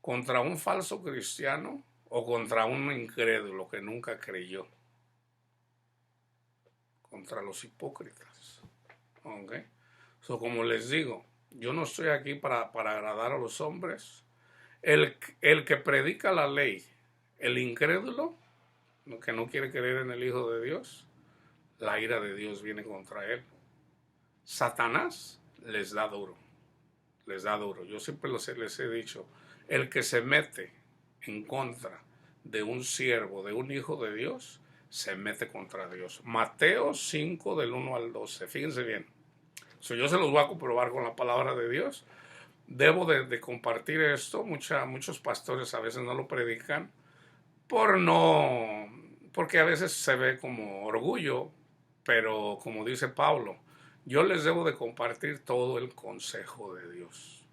¿Contra un falso cristiano o contra un incrédulo que nunca creyó? Contra los hipócritas. ¿Ok? So, como les digo, yo no estoy aquí para agradar a los hombres. El que predica la ley, el incrédulo, que no quiere creer en el Hijo de Dios, la ira de Dios viene contra él. Satanás les da duro. Les da duro. Yo siempre les he dicho, el que se mete en contra de un siervo, de un hijo de Dios, se mete contra Dios. Mateo 5 del 1 al 12. Fíjense bien. Yo se los voy a comprobar con la palabra de Dios. Debo de compartir esto. Muchos pastores a veces no lo predican porque a veces se ve como orgullo, pero como dice Pablo, yo les debo de compartir todo el consejo de Dios.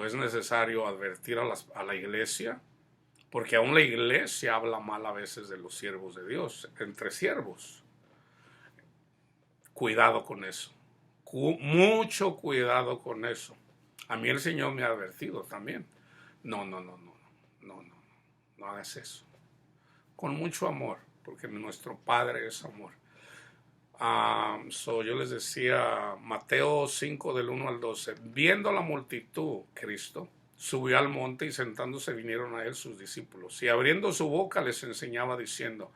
Es necesario advertir a la iglesia, porque aún la iglesia habla mal a veces de los siervos de Dios, entre siervos. Cuidado con eso. Mucho cuidado con eso. A mí el Señor me ha advertido también. No hagas eso. Con mucho amor, porque nuestro Padre es amor. Yo les decía, Mateo 5 del 1 al 12, viendo la multitud, Cristo subió al monte y sentándose vinieron a él sus discípulos y abriendo su boca les enseñaba diciendo,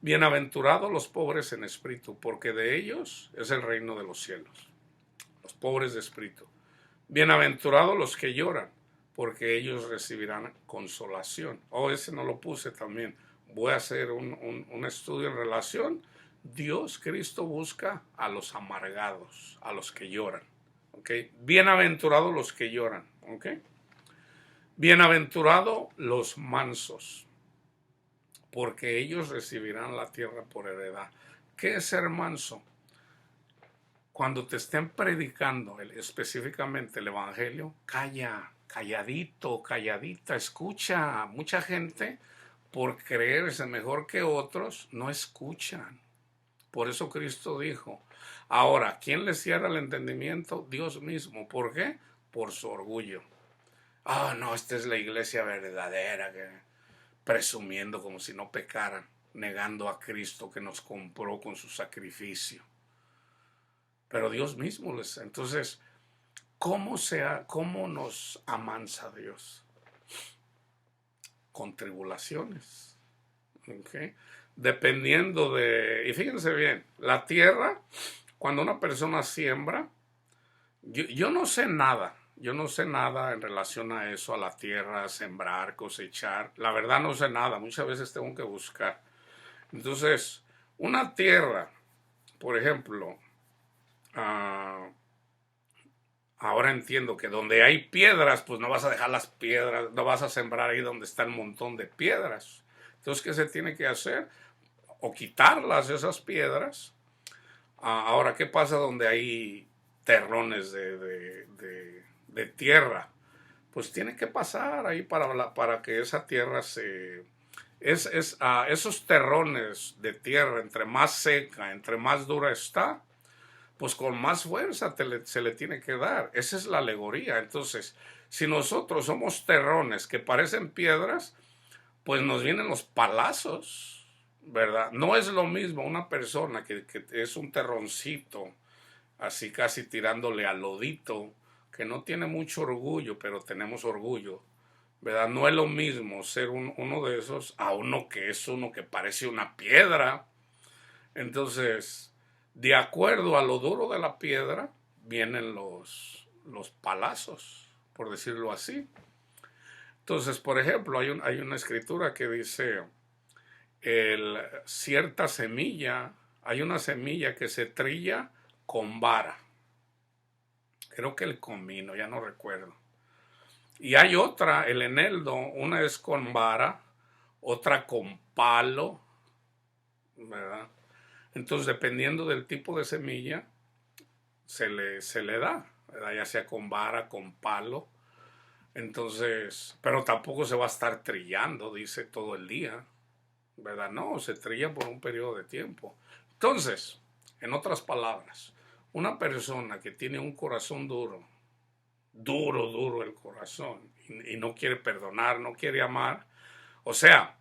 bienaventurados los pobres en espíritu, porque de ellos es el reino de los cielos. Los pobres de espíritu. Bienaventurados los que lloran, porque ellos recibirán consolación. Ese no lo puse también. Voy a hacer un estudio en relación. Dios, Cristo busca a los amargados, a los que lloran. ¿Okay? Bienaventurados los que lloran. ¿Okay? Bienaventurados los mansos, porque ellos recibirán la tierra por heredad. ¿Qué es ser manso? Cuando te estén predicando específicamente el evangelio, calladito, calladita, escucha. Mucha gente, por creerse mejor que otros, no escuchan. Por eso Cristo dijo, ahora, ¿quién les cierra el entendimiento? Dios mismo. ¿Por qué? Por su orgullo. No, esta es la iglesia verdadera, que presumiendo como si no pecaran, negando a Cristo que nos compró con su sacrificio. Pero Dios mismo les... Entonces, ¿cómo nos amansa Dios? Con tribulaciones. ¿Okay? Dependiendo de... Y fíjense bien, la tierra, cuando una persona siembra, yo no sé nada. Yo no sé nada en relación a eso, a la tierra, sembrar, cosechar. La verdad no sé nada. Muchas veces tengo que buscar. Entonces, una tierra, por ejemplo... ahora entiendo que donde hay piedras, pues no vas a dejar las piedras, no vas a sembrar ahí donde está el montón de piedras. Entonces, ¿qué se tiene que hacer? O quitarlas, esas piedras. Ahora, ¿qué pasa donde hay terrones de tierra? Pues tiene que pasar ahí para que esa tierra esos terrones de tierra, entre más seca, entre más dura está, pues con más fuerza se le tiene que dar. Esa es la alegoría. Entonces, si nosotros somos terrones que parecen piedras, pues nos vienen los palazos, ¿verdad? No es lo mismo una persona que es un terroncito, así casi tirándole al lodito, que no tiene mucho orgullo, pero tenemos orgullo, ¿verdad? No es lo mismo ser uno de esos a uno que es uno que parece una piedra. Entonces, de acuerdo a lo duro de la piedra, vienen los palazos, por decirlo así. Entonces, por ejemplo, hay una escritura que dice, cierta semilla, hay una semilla que se trilla con vara. Creo que el comino, ya no recuerdo. Y hay otra, el eneldo, una es con vara, otra con palo, ¿verdad? Entonces, dependiendo del tipo de semilla, se le da, ¿verdad? Ya sea con vara, con palo. Entonces, pero tampoco se va a estar trillando, dice, todo el día, ¿verdad? No, se trilla por un periodo de tiempo. Entonces, en otras palabras, una persona que tiene un corazón duro, duro el corazón, y no quiere perdonar, no quiere amar, o sea,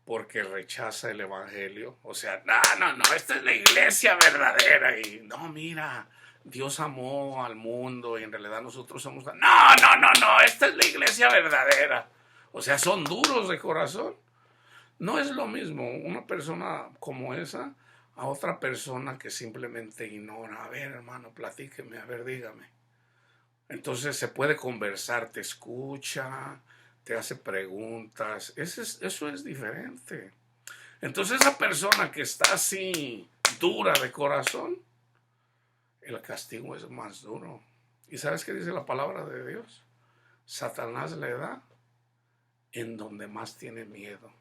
porque rechaza el evangelio, o sea, no, esta es la iglesia verdadera, y no, mira, Dios amó al mundo y en realidad nosotros somos, no, esta es la iglesia verdadera, o sea, son duros de corazón. No es lo mismo una persona como esa a otra persona que simplemente ignora. A ver, hermano, platíqueme, a ver, dígame. Entonces se puede conversar, te escucha, te hace preguntas. Eso es diferente. Entonces esa persona que está así dura de corazón, el castigo es más duro. ¿Y sabes qué dice la palabra de Dios? Satanás le da en donde más tiene miedo.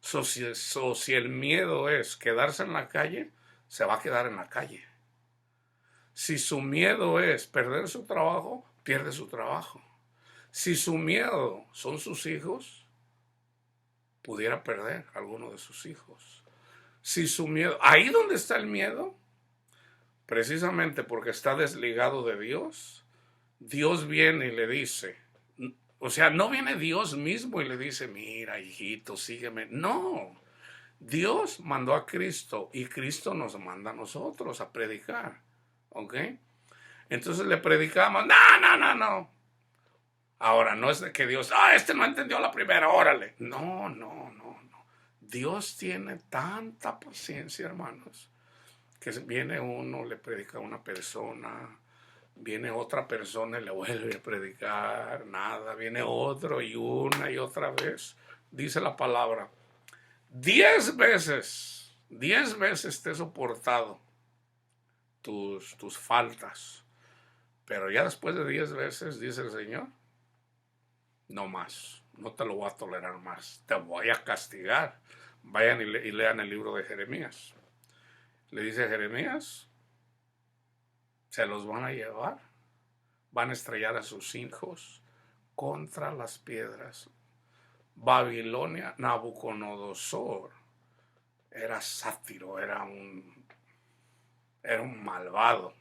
Si el miedo es quedarse en la calle, se va a quedar en la calle. Si su miedo es perder su trabajo, pierde su trabajo. Si su miedo son sus hijos, pudiera perder a alguno de sus hijos. Si su miedo, ahí donde está el miedo, precisamente porque está desligado de Dios, Dios viene y le dice, o sea, no viene Dios mismo y le dice, mira, hijito, sígueme. No, Dios mandó a Cristo y Cristo nos manda a nosotros a predicar. ¿Ok? Entonces le predicamos, no. Ahora, no es de que Dios, este no entendió la primera, órale. No. Dios tiene tanta paciencia, hermanos, que viene uno, le predica a una persona, viene otra persona y le vuelve a predicar, nada, viene otro y una y otra vez. Dice la palabra, 10 veces te he soportado tus faltas, pero ya después de 10 veces, dice el Señor, no más, no te lo voy a tolerar más, te voy a castigar. Vayan y lean el libro de Jeremías. Le dice a Jeremías, se los van a llevar, van a estrellar a sus hijos contra las piedras. Babilonia, Nabucodonosor, era sátiro, era un malvado.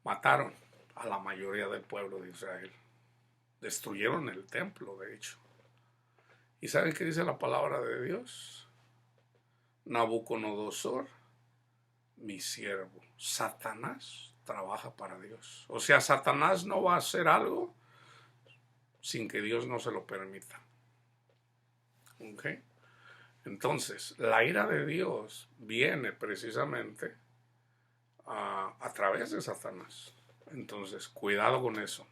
Mataron a la mayoría del pueblo de Israel. Destruyeron el templo, de hecho. ¿Y saben qué dice la palabra de Dios? Nabucodonosor, mi siervo. Satanás trabaja para Dios. O sea, Satanás no va a hacer algo sin que Dios no se lo permita. ¿Ok? Entonces, la ira de Dios viene precisamente a través de Satanás. Entonces, cuidado con eso.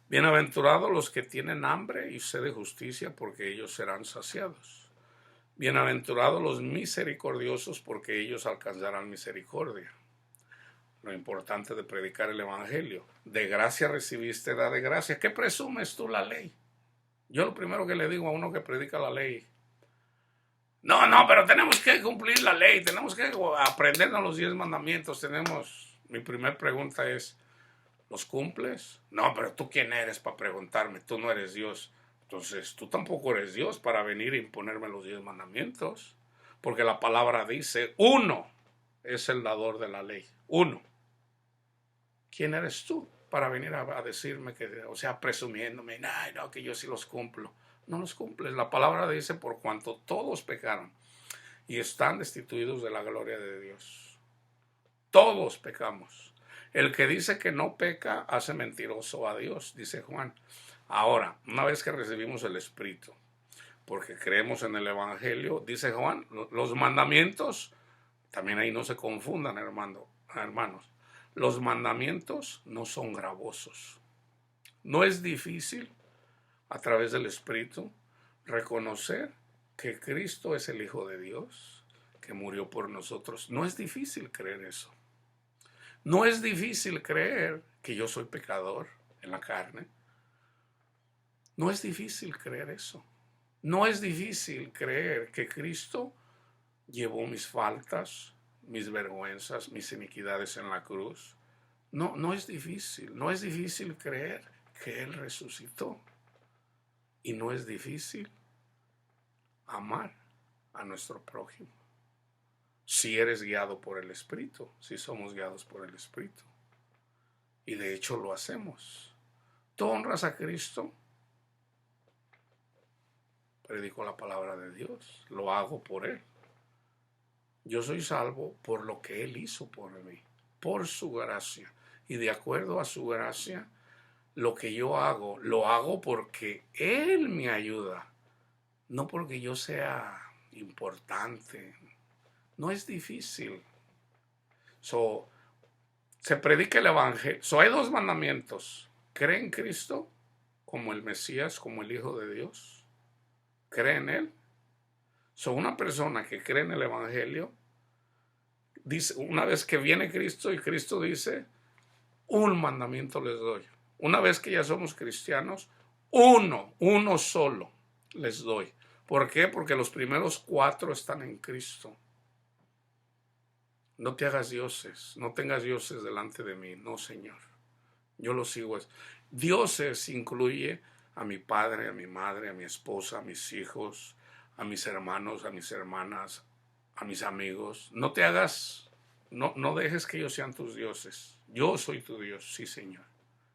Bienaventurados los que tienen hambre y sed de justicia, porque ellos serán saciados. Bienaventurados los misericordiosos, porque ellos alcanzarán misericordia. Lo importante de predicar el evangelio. De gracia recibiste, da de gracia. ¿Qué presumes tú la ley? Yo lo primero que le digo a uno que predica la ley, no, pero tenemos que cumplir la ley, tenemos que aprendernos los 10 mandamientos. Mi primera pregunta es, ¿los cumples? No, pero tú quién eres para preguntarme, tú no eres Dios. Entonces, tú tampoco eres Dios para venir a imponerme los 10 mandamientos. Porque la palabra dice, uno es el dador de la ley. Uno. ¿Quién eres tú para venir a decirme que, o sea, presumiéndome, no, que yo sí los cumplo? No los cumples. La palabra dice, por cuanto todos pecaron y están destituidos de la gloria de Dios. Todos pecamos. El que dice que no peca hace mentiroso a Dios, dice Juan. Ahora, una vez que recibimos el Espíritu, porque creemos en el Evangelio, dice Juan, los mandamientos, también ahí no se confundan, hermanos, los mandamientos no son gravosos. No es difícil, a través del Espíritu, reconocer que Cristo es el Hijo de Dios, que murió por nosotros. No es difícil creer eso. No es difícil creer que yo soy pecador en la carne. No es difícil creer eso. No es difícil creer que Cristo llevó mis faltas, mis vergüenzas, mis iniquidades en la cruz. No es difícil. No es difícil creer que Él resucitó. Y no es difícil amar a nuestro prójimo. Si eres guiado por el Espíritu, si somos guiados por el Espíritu. Y de hecho lo hacemos. ¿Tú honras a Cristo? Predico la palabra de Dios. Lo hago por Él. Yo soy salvo por lo que Él hizo por mí. Por su gracia. Y de acuerdo a su gracia, lo que yo hago, lo hago porque Él me ayuda. No porque yo sea importante. No es difícil. Se predica el Evangelio. Hay dos mandamientos. Cree en Cristo como el Mesías, como el Hijo de Dios. Cree en Él. Una persona que cree en el Evangelio, dice, una vez que viene Cristo y Cristo dice, un mandamiento les doy. Una vez que ya somos cristianos, uno solo les doy. ¿Por qué? Porque los primeros 4 están en Cristo. No te hagas dioses, no tengas dioses delante de mí, no, Señor. Yo lo sigo. Dioses incluye a mi padre, a mi madre, a mi esposa, a mis hijos, a mis hermanos, a mis hermanas, a mis amigos. No te hagas, no dejes que ellos sean tus dioses. Yo soy tu Dios, sí, Señor.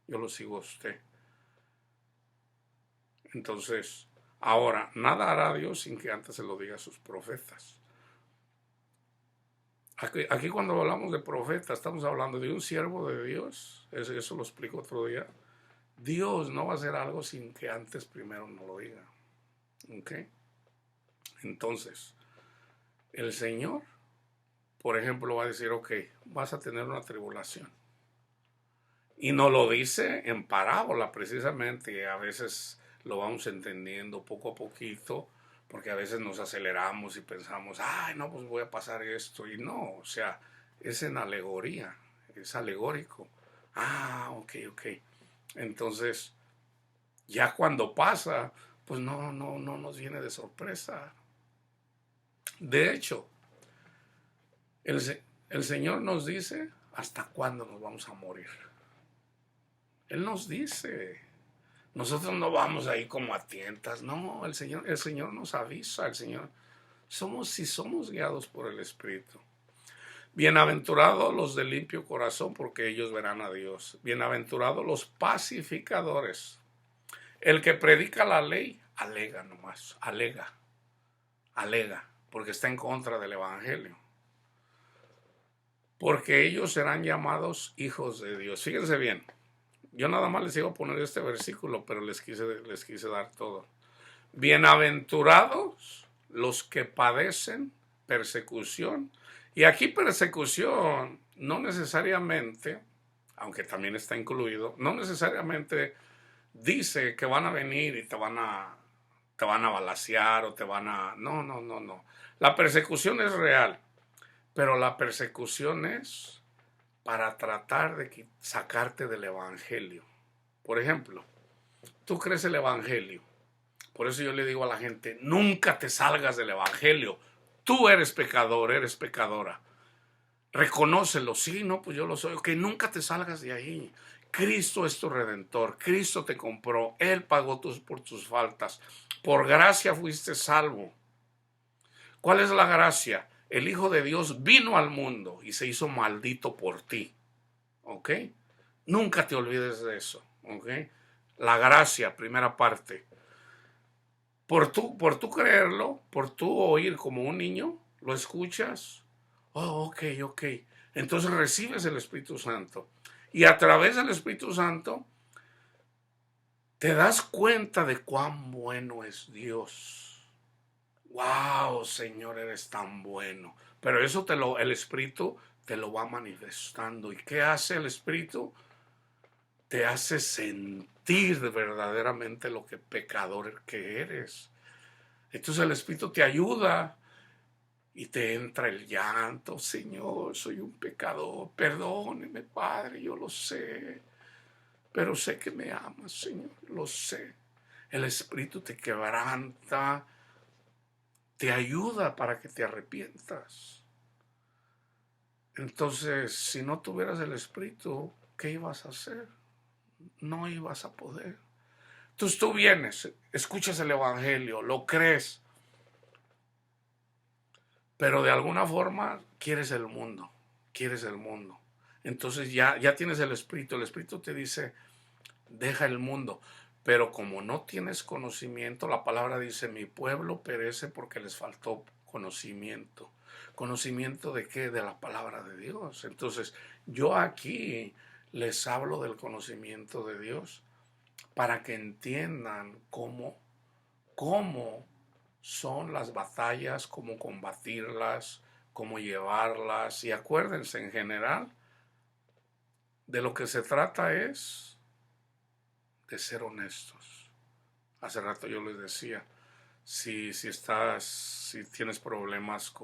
Yo lo sigo a usted. Entonces, ahora, nada hará Dios sin que antes se lo diga a sus profetas. Aquí cuando hablamos de profeta, estamos hablando de un siervo de Dios. Eso lo explico otro día. Dios no va a hacer algo sin que antes primero nos lo diga. ¿Ok? Entonces, el Señor, por ejemplo, va a decir, ok, vas a tener una tribulación. Y nos lo dice en parábola precisamente, y a veces lo vamos entendiendo poco a poquito, porque a veces nos aceleramos y pensamos, ay, no, pues voy a pasar esto. Y no, o sea, es en alegoría, es alegórico. Ah, ok. Entonces, ya cuando pasa, pues no nos viene de sorpresa. De hecho, el Señor nos dice hasta cuándo nos vamos a morir. Él nos dice. Nosotros no vamos ahí como a tientas, no, el Señor nos avisa, si somos guiados por el Espíritu. Bienaventurados los de limpio corazón, porque ellos verán a Dios. Bienaventurados los pacificadores. El que predica la ley, alega, porque está en contra del Evangelio. Porque ellos serán llamados hijos de Dios. Fíjense bien. Yo nada más les iba a poner este versículo, pero les quise dar todo. Bienaventurados los que padecen persecución. Y aquí persecución no necesariamente, aunque también está incluido, no necesariamente dice que van a venir y te van a balacear o te van a... No. La persecución es real, pero la persecución es para tratar de sacarte del Evangelio. Por ejemplo, tú crees el Evangelio. Por eso yo le digo a la gente, nunca te salgas del Evangelio. Tú eres pecador, eres pecadora. Reconócelo. Sí, no, pues yo lo soy. Ok, nunca te salgas de ahí. Cristo es tu Redentor. Cristo te compró. Él pagó por tus faltas. Por gracia fuiste salvo. ¿Cuál es la gracia? El Hijo de Dios vino al mundo y se hizo maldito por ti. ¿Ok? Nunca te olvides de eso. ¿Ok? La gracia, primera parte. Por tú creerlo, por tú oír como un niño, lo escuchas. Oh, ok. Entonces recibes el Espíritu Santo. Y a través del Espíritu Santo te das cuenta de cuán bueno es Dios. wow, Señor, eres tan bueno. Pero eso el Espíritu te lo va manifestando. ¿Y qué hace el Espíritu? Te hace sentir verdaderamente lo que pecador que eres. Entonces el Espíritu te ayuda y te entra el llanto. Señor, soy un pecador, perdóneme, Padre, yo lo sé, pero sé que me amas, Señor, lo sé. El Espíritu te quebranta, te ayuda para que te arrepientas. Entonces, si no tuvieras el Espíritu, ¿qué ibas a hacer? No ibas a poder. Entonces tú vienes, escuchas el Evangelio, lo crees, pero de alguna forma quieres el mundo, quieres el mundo. Entonces ya tienes el Espíritu te dice, deja el mundo. Pero como no tienes conocimiento, la palabra dice, mi pueblo perece porque les faltó conocimiento. ¿Conocimiento de qué? De la palabra de Dios. Entonces, yo aquí les hablo del conocimiento de Dios para que entiendan cómo son las batallas, cómo combatirlas, cómo llevarlas. Y acuérdense, en general, de lo que se trata es de ser honestos. Hace rato yo les decía, si tienes problemas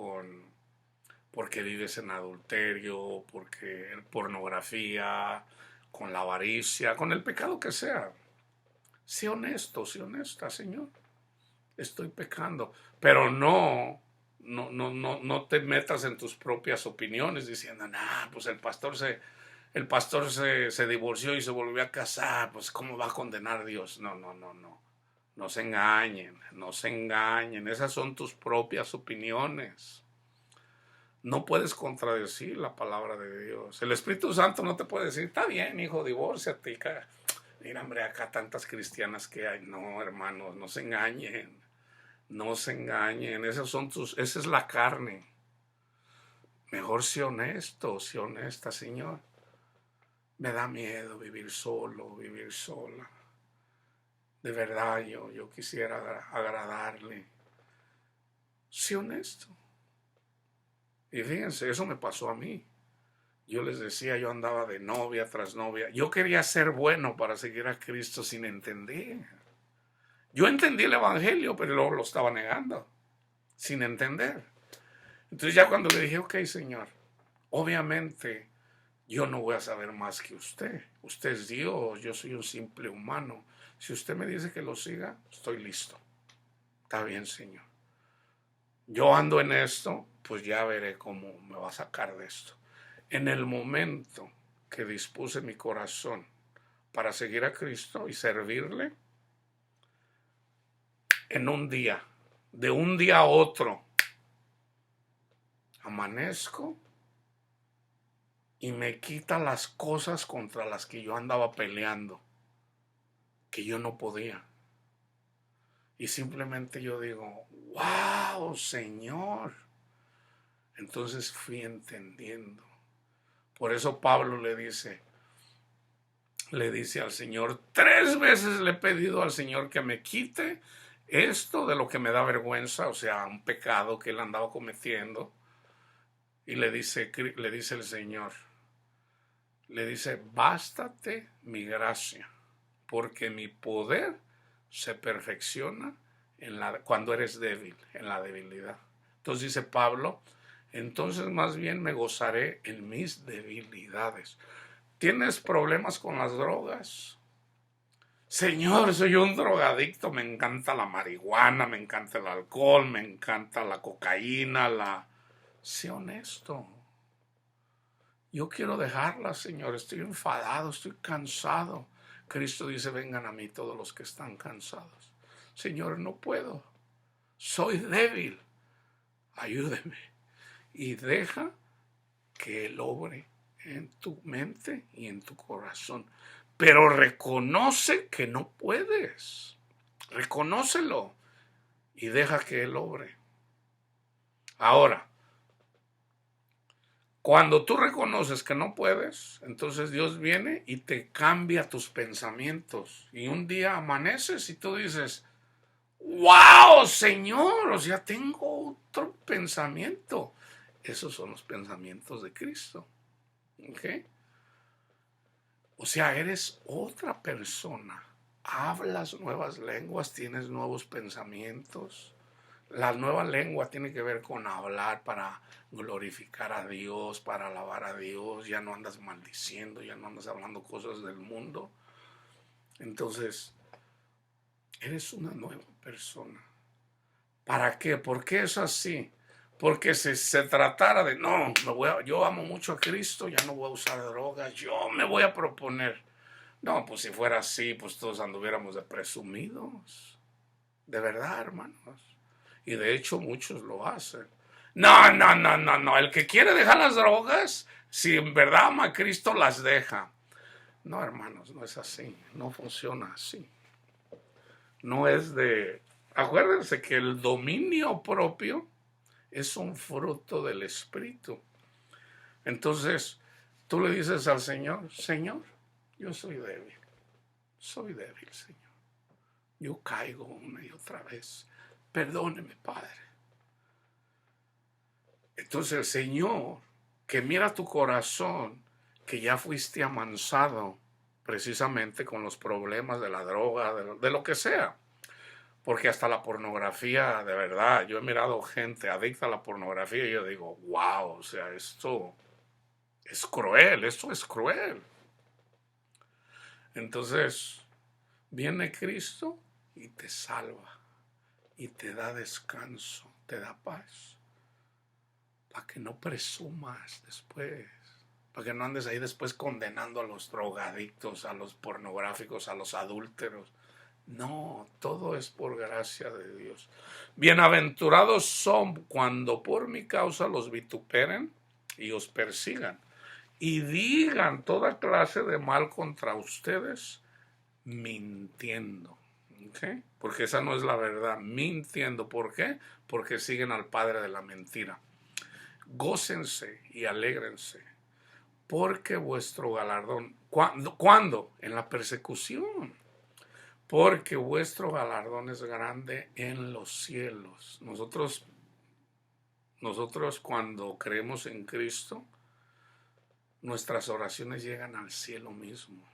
porque vives en adulterio, porque en pornografía, con la avaricia, con el pecado que sea, sé honesto, sé honesta, Señor. Estoy pecando, pero no te metas en tus propias opiniones diciendo, nah, pues el pastor se divorció y se volvió a casar, pues ¿cómo va a condenar a Dios? No, no, no, no. No se engañen, no se engañen. Esas son tus propias opiniones. No puedes contradecir la palabra de Dios. El Espíritu Santo no te puede decir, está bien, hijo, divórciate. Mira, hombre, acá tantas cristianas que hay. No, hermanos, no se engañen. No se engañen. Esa es la carne. Mejor sé honesto, sé honesta, Señor. Me da miedo vivir solo, vivir sola. De verdad, yo quisiera agradarle. Sé honesto. Y fíjense, eso me pasó a mí. Yo les decía, yo andaba de novia tras novia. Yo quería ser bueno para seguir a Cristo sin entender. Yo entendí el Evangelio, pero luego lo estaba negando, sin entender. Entonces ya cuando le dije, ok, Señor, obviamente yo no voy a saber más que usted. Usted es Dios, yo soy un simple humano. Si usted me dice que lo siga, estoy listo. Está bien, Señor. Yo ando en esto, pues ya veré cómo me va a sacar de esto. En el momento que dispuse mi corazón para seguir a Cristo y servirle, en un día, de un día a otro, amanezco y me quita las cosas contra las que yo andaba peleando, que yo no podía. Y simplemente yo digo, wow, Señor. Entonces fui entendiendo. Por eso Pablo le dice al Señor, 3 veces le he pedido al Señor que me quite esto de lo que me da vergüenza, o sea, un pecado que él andaba cometiendo. Y le dice el Señor, le dice, bástate mi gracia, porque mi poder se perfecciona cuando eres débil, en la debilidad. Entonces dice Pablo, entonces más bien me gozaré en mis debilidades. ¿Tienes problemas con las drogas? Señor, soy un drogadicto, me encanta la marihuana, me encanta el alcohol, me encanta la cocaína, Sé honesto. Yo quiero dejarla, Señor, estoy enfadado, estoy cansado. Cristo dice, vengan a mí todos los que están cansados. Señor, no puedo, soy débil, ayúdeme. Y deja que Él obre en tu mente y en tu corazón. Pero reconoce que no puedes. Reconócelo y deja que Él obre. Ahora, cuando tú reconoces que no puedes, entonces Dios viene y te cambia tus pensamientos. Y un día amaneces y tú dices, ¡Wow, Señor! O sea, tengo otro pensamiento. Esos son los pensamientos de Cristo. ¿Ok? O sea, eres otra persona. Hablas nuevas lenguas, tienes nuevos pensamientos. La nueva lengua tiene que ver con hablar para glorificar a Dios, para alabar a Dios. Ya no andas maldiciendo, ya no andas hablando cosas del mundo. Entonces, eres una nueva persona. ¿Para qué? ¿Por qué es así? Porque si se tratara de, no, yo amo mucho a Cristo, ya no voy a usar drogas, yo me voy a proponer. No, pues si fuera así, pues todos anduviéramos de presumidos. De verdad, hermanos. Y de hecho muchos lo hacen. No, no, no, no, no. El que quiere dejar las drogas, si en verdad ama a Cristo, las deja. No, hermanos, no es así. No funciona así. No es de... Acuérdense que el dominio propio es un fruto del Espíritu. Entonces, tú le dices al Señor, Señor, yo soy débil. Soy débil, Señor. Yo caigo una y otra vez. Perdóneme, Padre. Entonces el Señor, que mira tu corazón, que ya fuiste amansado precisamente con los problemas de la droga, de lo que sea. Porque hasta la pornografía, de verdad, yo he mirado gente adicta a la pornografía y yo digo, wow, o sea, esto es cruel, esto es cruel. Entonces, viene Cristo y te salva y te da descanso, te da paz. Para que no presumas después, para que no andes ahí después condenando a los drogadictos, a los pornográficos, a los adúlteros. No, todo es por gracia de Dios. Bienaventurados son cuando por mi causa los vituperen y os persigan y digan toda clase de mal contra ustedes, mintiendo. ¿Okay? Porque esa no es la verdad, mintiendo. ¿Por qué? Porque siguen al padre de la mentira. Gócense y alégrense, porque vuestro galardón, ¿cuándo? En la persecución, porque vuestro galardón es grande en los cielos. Nosotros cuando creemos en Cristo, nuestras oraciones llegan al cielo mismo.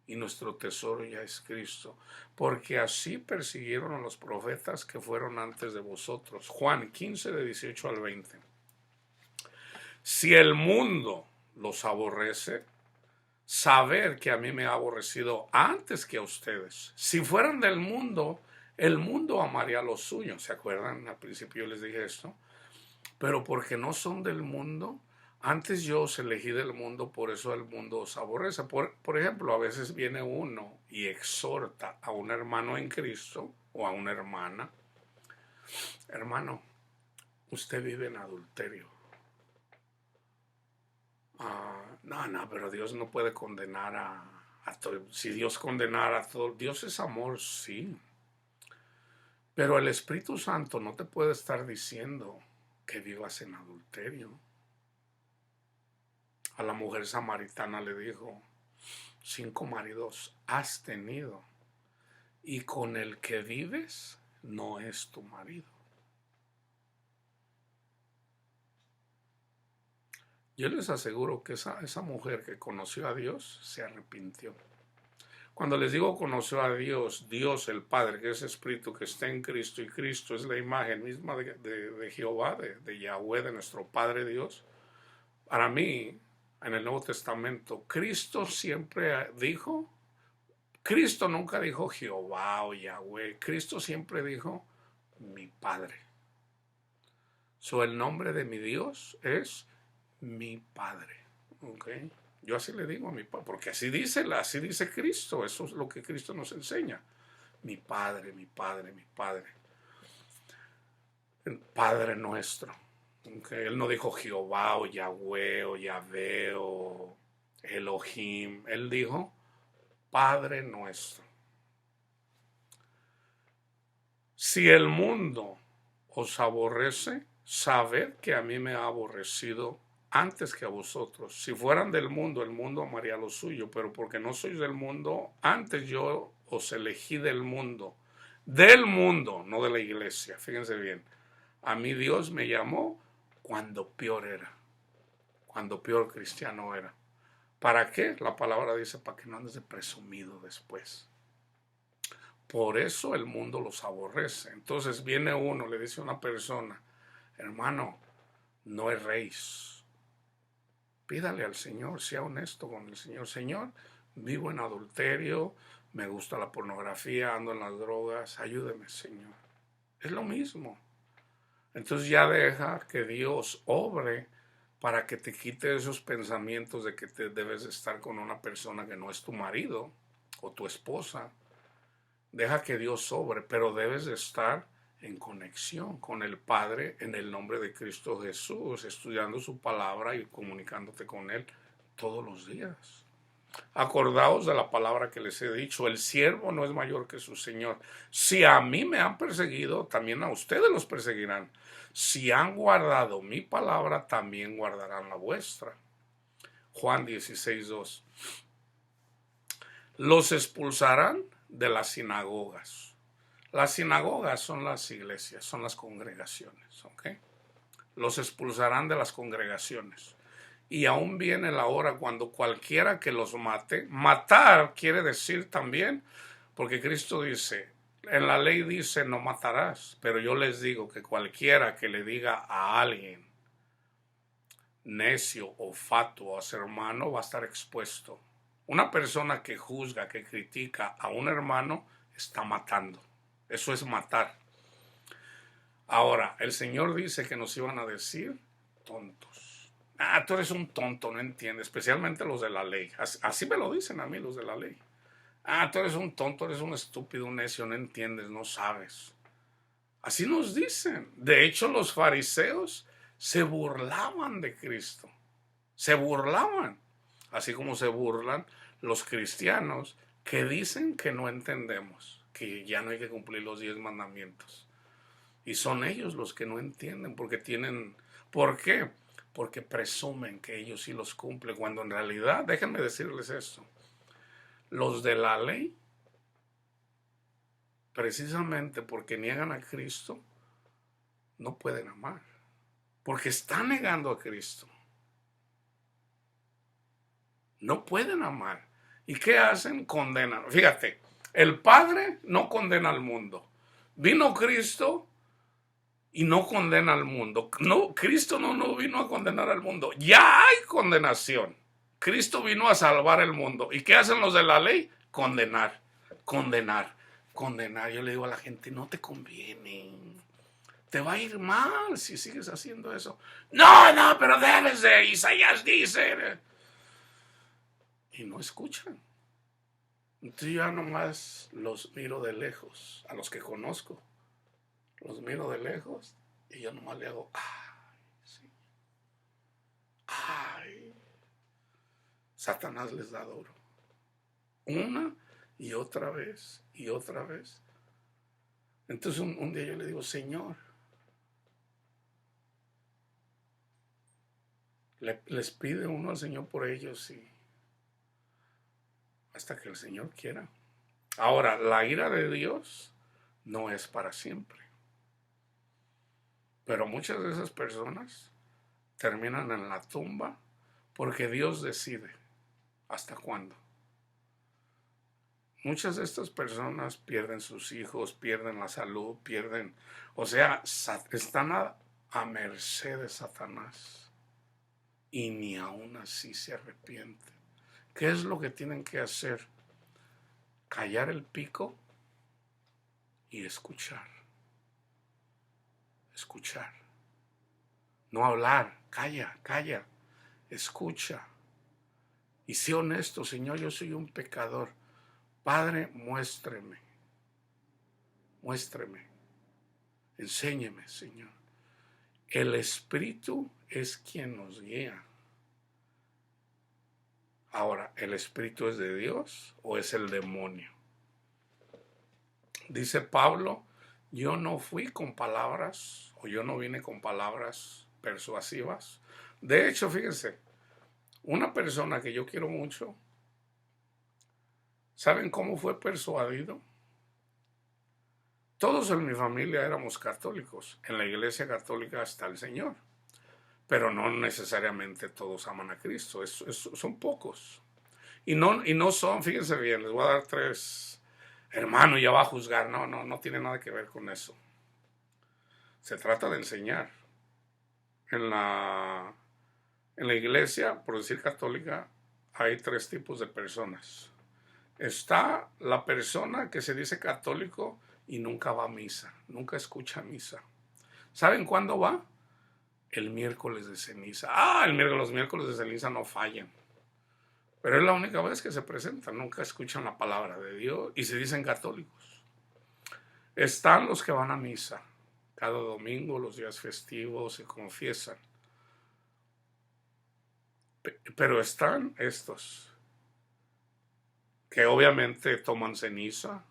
Y nuestro tesoro ya es Cristo, porque así persiguieron a los profetas que fueron antes de vosotros. Juan 15, de 18 al 20. Si el mundo los aborrece, saber que a mí me ha aborrecido antes que a ustedes. Si fueran del mundo, el mundo amaría lo suyo. ¿Se acuerdan? Al principio yo les dije esto. Pero porque no son del mundo, antes yo os elegí del mundo, por eso el mundo os aborrece. Por ejemplo, a veces viene uno y exhorta a un hermano en Cristo o a una hermana. Hermano, usted vive en adulterio. No, pero Dios no puede condenar a todo. Si Dios condenara a todo, Dios es amor, sí. Pero el Espíritu Santo no te puede estar diciendo que vivas en adulterio. A la mujer samaritana le dijo, 5 maridos has tenido y con el que vives no es tu marido. Yo les aseguro que esa mujer que conoció a Dios se arrepintió. Cuando les digo conoció a Dios, Dios el Padre, que es Espíritu, que está en Cristo, y Cristo es la imagen misma de Jehová, de Yahweh, de nuestro Padre Dios. Para mí, en el Nuevo Testamento, Cristo siempre dijo, Cristo nunca dijo Jehová o Yahweh, Cristo siempre dijo mi Padre. El nombre de mi Dios es mi Padre. ¿Okay? Yo así le digo a mi Padre, porque así dice Cristo, eso es lo que Cristo nos enseña. Mi Padre, mi Padre, mi Padre. El Padre nuestro. ¿Okay? Él no dijo Jehová o Yahweh o Yahvé o Elohim. Él dijo Padre nuestro. Si el mundo os aborrece, sabed que a mí me ha aborrecido antes que a vosotros. Si fueran del mundo, el mundo amaría lo suyo, pero porque no sois del mundo, antes yo os elegí del mundo, del mundo, no de la iglesia. Fíjense bien, a mí Dios me llamó cuando peor era, cuando peor cristiano era. ¿Para qué? La palabra dice, para que no andes de presumido después. Por eso el mundo los aborrece. Entonces viene uno, le dice a una persona, hermano, no erréis. Pídale al Señor, sea honesto con el Señor. Señor, vivo en adulterio, me gusta la pornografía, ando en las drogas, ayúdeme, Señor. Es lo mismo. Entonces ya deja que Dios obre para que te quite esos pensamientos de que te debes estar con una persona que no es tu marido o tu esposa. Deja que Dios obre, pero debes de estar en conexión con el Padre en el nombre de Cristo Jesús, estudiando su palabra y comunicándote con Él todos los días. Acordaos de la palabra que les he dicho, el siervo no es mayor que su Señor. Si a mí me han perseguido, también a ustedes los perseguirán. Si han guardado mi palabra, también guardarán la vuestra. Juan 16:2. Los expulsarán de las sinagogas. Las sinagogas son las iglesias, son las congregaciones, ¿ok? Los expulsarán de las congregaciones. Y aún viene la hora cuando cualquiera que los mate, matar quiere decir también, porque Cristo dice, en la ley dice no matarás, pero yo les digo que cualquiera que le diga a alguien necio o fatuo a su hermano va a estar expuesto. Una persona que juzga, que critica a un hermano, está matando. Eso es matar. Ahora, el Señor dice que nos iban a decir tontos. Ah, tú eres un tonto, no entiendes, especialmente los de la ley. Así me lo dicen a mí los de la ley. Ah, tú eres un tonto, eres un estúpido, un necio, no entiendes, no sabes. Así nos dicen. De hecho, los fariseos se burlaban de Cristo. Se burlaban. Así como se burlan los cristianos que dicen que no entendemos, que ya no hay que cumplir los 10 mandamientos. Y son ellos los que no entienden porque tienen... ¿Por qué? Porque presumen que ellos sí los cumplen, cuando en realidad, déjenme decirles esto, los de la ley, precisamente porque niegan a Cristo, no pueden amar, porque están negando a Cristo. No pueden amar. ¿Y qué hacen? Condenan. Fíjate, el Padre no condena al mundo. Vino Cristo y no condena al mundo. No, Cristo no vino a condenar al mundo. Ya hay condenación. Cristo vino a salvar el mundo. ¿Y qué hacen los de la ley? Condenar, condenar, condenar. Yo le digo a la gente, no te conviene. Te va a ir mal si sigues haciendo eso. No, pero debes de. Isaías dice. Y no escuchan. Entonces yo nomás los miro de lejos, a los que conozco. Los miro de lejos y yo nomás le hago, ay, sí. Ay. Satanás les da duro. Una y otra vez y otra vez. Entonces un día yo le digo, Señor, les pide uno al Señor por ellos y hasta que el Señor quiera. Ahora, la ira de Dios no es para siempre. Pero muchas de esas personas terminan en la tumba porque Dios decide hasta cuándo. Muchas de estas personas pierden sus hijos, pierden la salud, pierden, o sea, están a merced de Satanás y ni aún así se arrepienten. ¿Qué es lo que tienen que hacer? Callar el pico y escuchar. Escuchar. No hablar. Calla, calla. Escucha. Y sé honesto, Señor, yo soy un pecador. Padre, muéstreme. Muéstreme. Enséñeme, Señor. El Espíritu es quien nos guía. Ahora, ¿el Espíritu es de Dios o es el demonio? Dice Pablo, yo no fui con palabras, o yo no vine con palabras persuasivas. De hecho, fíjense, una persona que yo quiero mucho, ¿saben cómo fue persuadido? Todos en mi familia éramos católicos. En la iglesia católica está el Señor. Pero no necesariamente todos aman a Cristo. Son pocos. Y no son, fíjense bien, les voy a dar tres. Hermano, ya va a juzgar. No, no, no tiene nada que ver con eso. Se trata de enseñar. En la, en la iglesia, por decir católica, hay tres tipos de personas. Está la persona que se dice católico y nunca va a misa, nunca escucha misa. ¿Saben cuándo va? El miércoles de ceniza. Los miércoles de ceniza no fallan. Pero es la única vez que se presentan, nunca escuchan la palabra de Dios y se dicen católicos. Están los que van a misa, cada domingo, los días festivos, se confiesan. Pero están estos, que obviamente toman ceniza,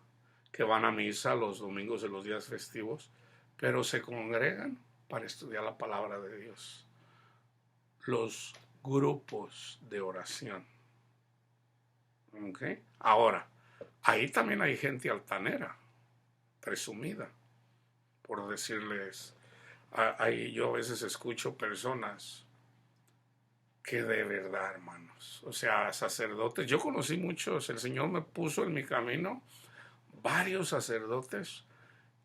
que van a misa los domingos y los días festivos, pero se congregan para estudiar la palabra de Dios. Los grupos de oración. ¿Okay? Ahora, ahí también hay gente altanera, presumida, por decirles. Ahí yo a veces escucho personas que de verdad, hermanos, o sea, sacerdotes. Yo conocí muchos, el Señor me puso en mi camino varios sacerdotes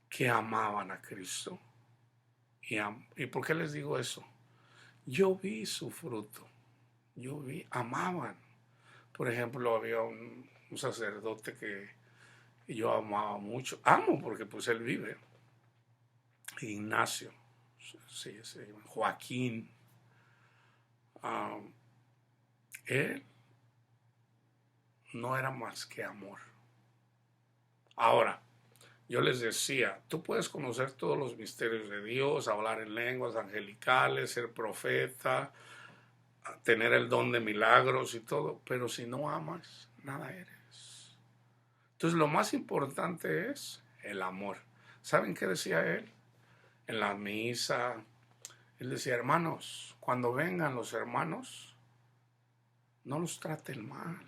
que amaban a Cristo. ¿Y por qué les digo eso? Yo vi su fruto, amaban. Por ejemplo, había un sacerdote que yo amaba mucho, amo porque pues él vive, Ignacio, sí, Joaquín. Él no era más que amor. Ahora, yo les decía, tú puedes conocer todos los misterios de Dios, hablar en lenguas angelicales, ser profeta, tener el don de milagros y todo, pero si no amas, nada eres. Entonces lo más importante es el amor. ¿Saben qué decía él? En la misa, él decía, hermanos, cuando vengan los hermanos, no los traten mal,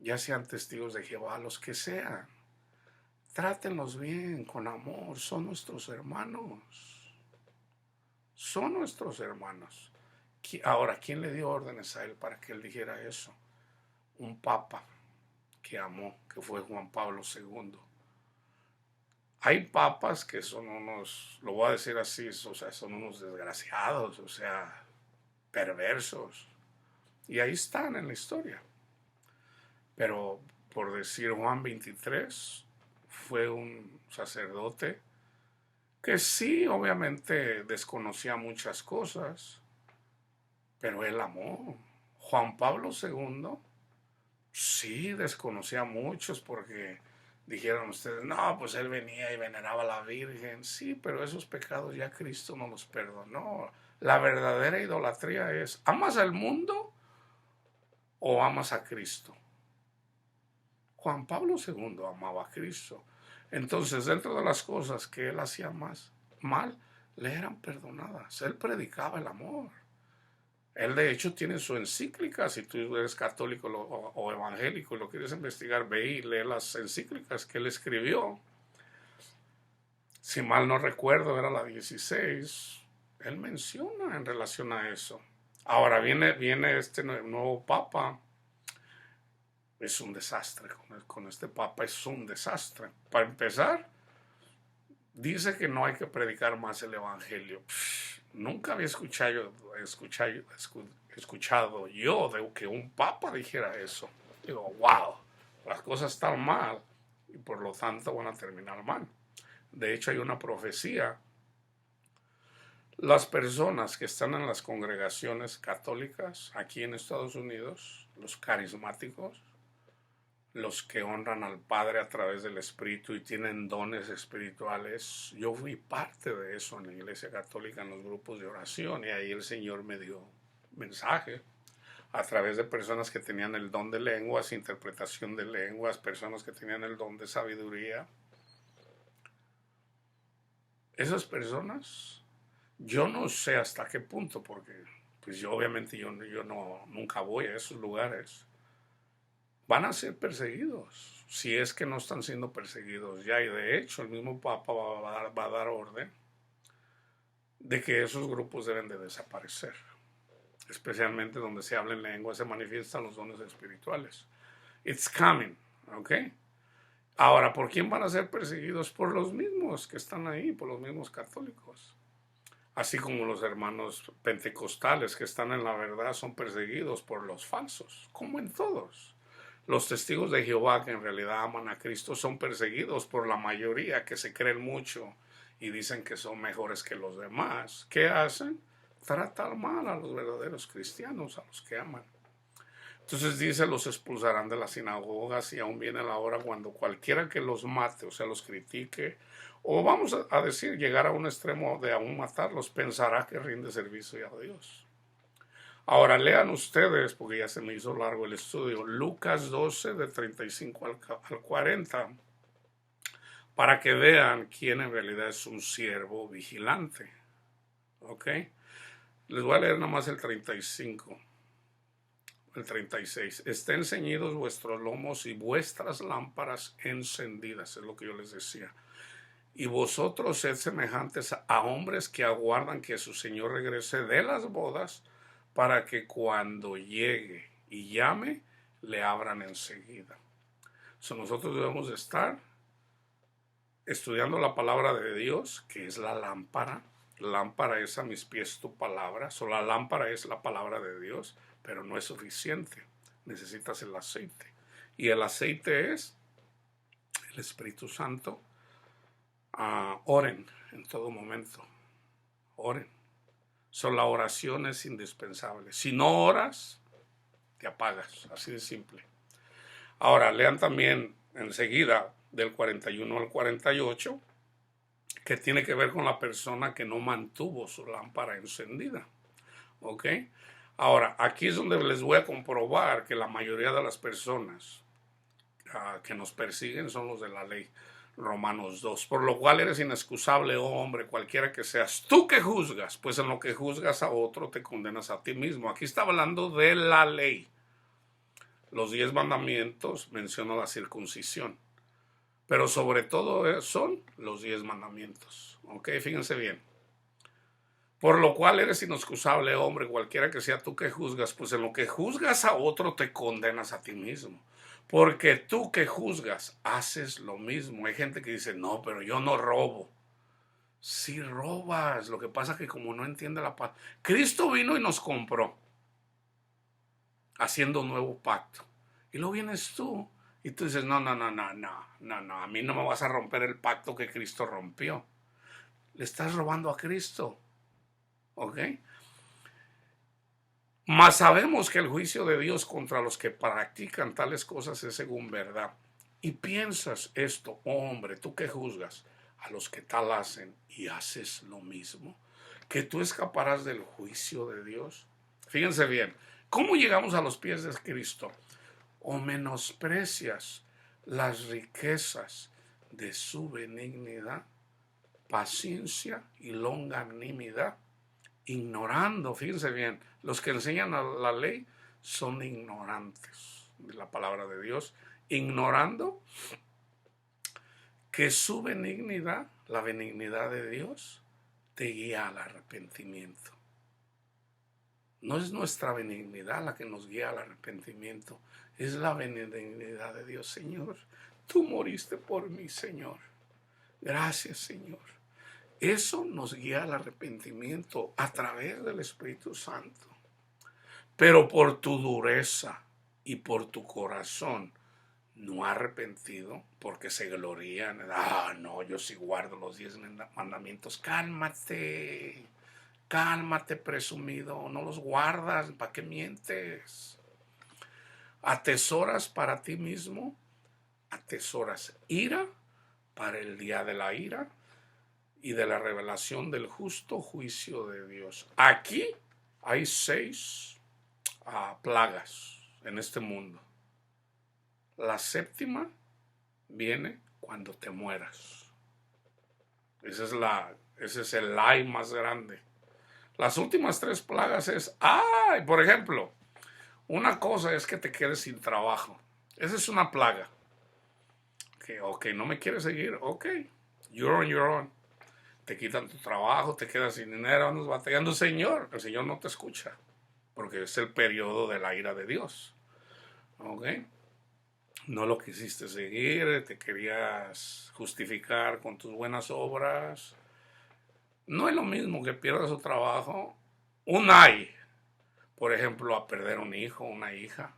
ya sean testigos de Jehová, los que sean. Trátenlos bien, con amor, son nuestros hermanos. Son nuestros hermanos. Ahora, ¿quién le dio órdenes a él para que él dijera eso? Un papa que amó, que fue Juan Pablo II. Hay papas que son unos, lo voy a decir así, o sea, son unos desgraciados, o sea, perversos. Y ahí están en la historia. Pero, por decir, Juan 23 fue un sacerdote que sí, obviamente desconocía muchas cosas, pero él amó. Juan Pablo II sí desconocía a muchos porque dijeron ustedes, no, pues él venía y veneraba a la Virgen. Sí, pero esos pecados ya Cristo no los perdonó. La verdadera idolatría es, ¿amas al mundo o amas a Cristo? Juan Pablo II amaba a Cristo. Entonces, dentro de las cosas que él hacía más mal, le eran perdonadas. Él predicaba el amor. Él, de hecho, tiene su encíclica. Si tú eres católico o evangélico y lo quieres investigar, ve y lee las encíclicas que él escribió. Si mal no recuerdo, era la 16. Él menciona en relación a eso. Ahora viene este nuevo papa. Es un desastre con este papa, es un desastre. Para empezar, dice que no hay que predicar más el evangelio. Nunca había escuchado yo de que un papa dijera eso. Digo, wow, las cosas están mal y por lo tanto van a terminar mal. De hecho, hay una profecía. Las personas que están en las congregaciones católicas aquí en Estados Unidos, los carismáticos, los que honran al Padre a través del Espíritu y tienen dones espirituales. Yo fui parte de eso en la Iglesia Católica, en los grupos de oración, y ahí el Señor me dio mensaje a través de personas que tenían el don de lenguas, interpretación de lenguas, personas que tenían el don de sabiduría. Esas personas, yo no sé hasta qué punto, porque pues yo obviamente yo no, nunca voy a esos lugares. van a ser perseguidos, si es que no están siendo perseguidos ya. Y de hecho el mismo Papa va a dar orden de que esos grupos deben de desaparecer, especialmente donde se habla en lengua, se manifiestan los dones espirituales. It's coming, ¿ok? Ahora, ¿por quién van a ser perseguidos? Por los mismos que están ahí, por los mismos católicos. Así como los hermanos pentecostales que están en la verdad son perseguidos por los falsos, como en todos. Los testigos de Jehová que en realidad aman a Cristo son perseguidos por la mayoría que se creen mucho y dicen que son mejores que los demás. ¿Qué hacen? Tratar mal a los verdaderos cristianos, a los que aman. Entonces dice, los expulsarán de las sinagogas y aún viene la hora cuando cualquiera que los mate, o sea, los critique, o vamos a decir, llegar a un extremo de aún matarlos, pensará que rinde servicio a Dios. Ahora lean ustedes, porque ya se me hizo largo el estudio, Lucas 12 de 35 al 40, para que vean quién en realidad es un siervo vigilante. ¿Ok? Les voy a leer nada más el 35. El 36. Estén ceñidos vuestros lomos y vuestras lámparas encendidas, es lo que yo les decía. Y vosotros sed semejantes a hombres que aguardan que su Señor regrese de las bodas, para que cuando llegue y llame, le abran enseguida. Nosotros debemos estar estudiando la palabra de Dios, que es la lámpara. Lámpara es a mis pies tu palabra. La lámpara es la palabra de Dios, pero no es suficiente. Necesitas el aceite. Y el aceite es el Espíritu Santo. Oren en todo momento. Oren. La oración es indispensable. Si no oras, te apagas. Así de simple. Ahora, lean también enseguida del 41 al 48, que tiene que ver con la persona que no mantuvo su lámpara encendida. ¿Ok? Ahora, aquí es donde les voy a comprobar que la mayoría de las personas que nos persiguen son los de la ley. Romanos 2. Por lo cual eres inexcusable, oh hombre, cualquiera que seas. Tú que juzgas, pues en lo que juzgas a otro te condenas a ti mismo. Aquí está hablando de la ley. Los 10 mandamientos mencionan la circuncisión. Pero sobre todo son los 10 mandamientos. ¿Ok? Fíjense bien. Por lo cual eres inexcusable, hombre, cualquiera que sea tú que juzgas, pues en lo que juzgas a otro te condenas a ti mismo. Porque tú que juzgas haces lo mismo. Hay gente que dice, no, pero yo no robo. Sí robas, lo que pasa es que como no entiende la paz. Cristo vino y nos compró, haciendo un nuevo pacto. Y luego vienes tú y tú dices, no, a mí no me vas a romper el pacto que Cristo rompió. Le estás robando a Cristo. ¿Ok? Mas sabemos que el juicio de Dios contra los que practican tales cosas es según verdad. Y piensas esto, oh hombre, tú que juzgas a los que tal hacen y haces lo mismo, que tú escaparás del juicio de Dios. Fíjense bien, ¿cómo llegamos a los pies de Cristo? O menosprecias las riquezas de su benignidad, paciencia y longanimidad, ignorando, fíjense bien, los que enseñan la ley son ignorantes de la palabra de Dios, ignorando que su benignidad, la benignidad de Dios, te guía al arrepentimiento. No es nuestra benignidad la que nos guía al arrepentimiento, es la benignidad de Dios. Señor, tú moriste por mí, Señor. Gracias, Señor. Eso nos guía al arrepentimiento a través del Espíritu Santo. Pero por tu dureza y por tu corazón no arrepentido, porque se glorían. No, yo sí guardo los 10 mandamientos. Cálmate, cálmate, presumido. No los guardas, ¿para qué mientes? Atesoras para ti mismo, atesoras ira para el día de la ira y de la revelación del justo juicio de Dios. Aquí hay 6 plagas en este mundo. La 7ª viene cuando te mueras. Ese es el ay más grande. Las últimas 3 plagas es, por ejemplo, una cosa es que te quedes sin trabajo. Esa es una plaga. Que, ok, no me quieres seguir, ok, you're on your own. Te quitan tu trabajo, te quedas sin dinero, andas batallando. El Señor no te escucha, porque es el periodo de la ira de Dios. Ok, no lo quisiste seguir, te querías justificar con tus buenas obras. No es lo mismo que pierdas tu trabajo, un ay, por ejemplo, a perder un hijo, una hija.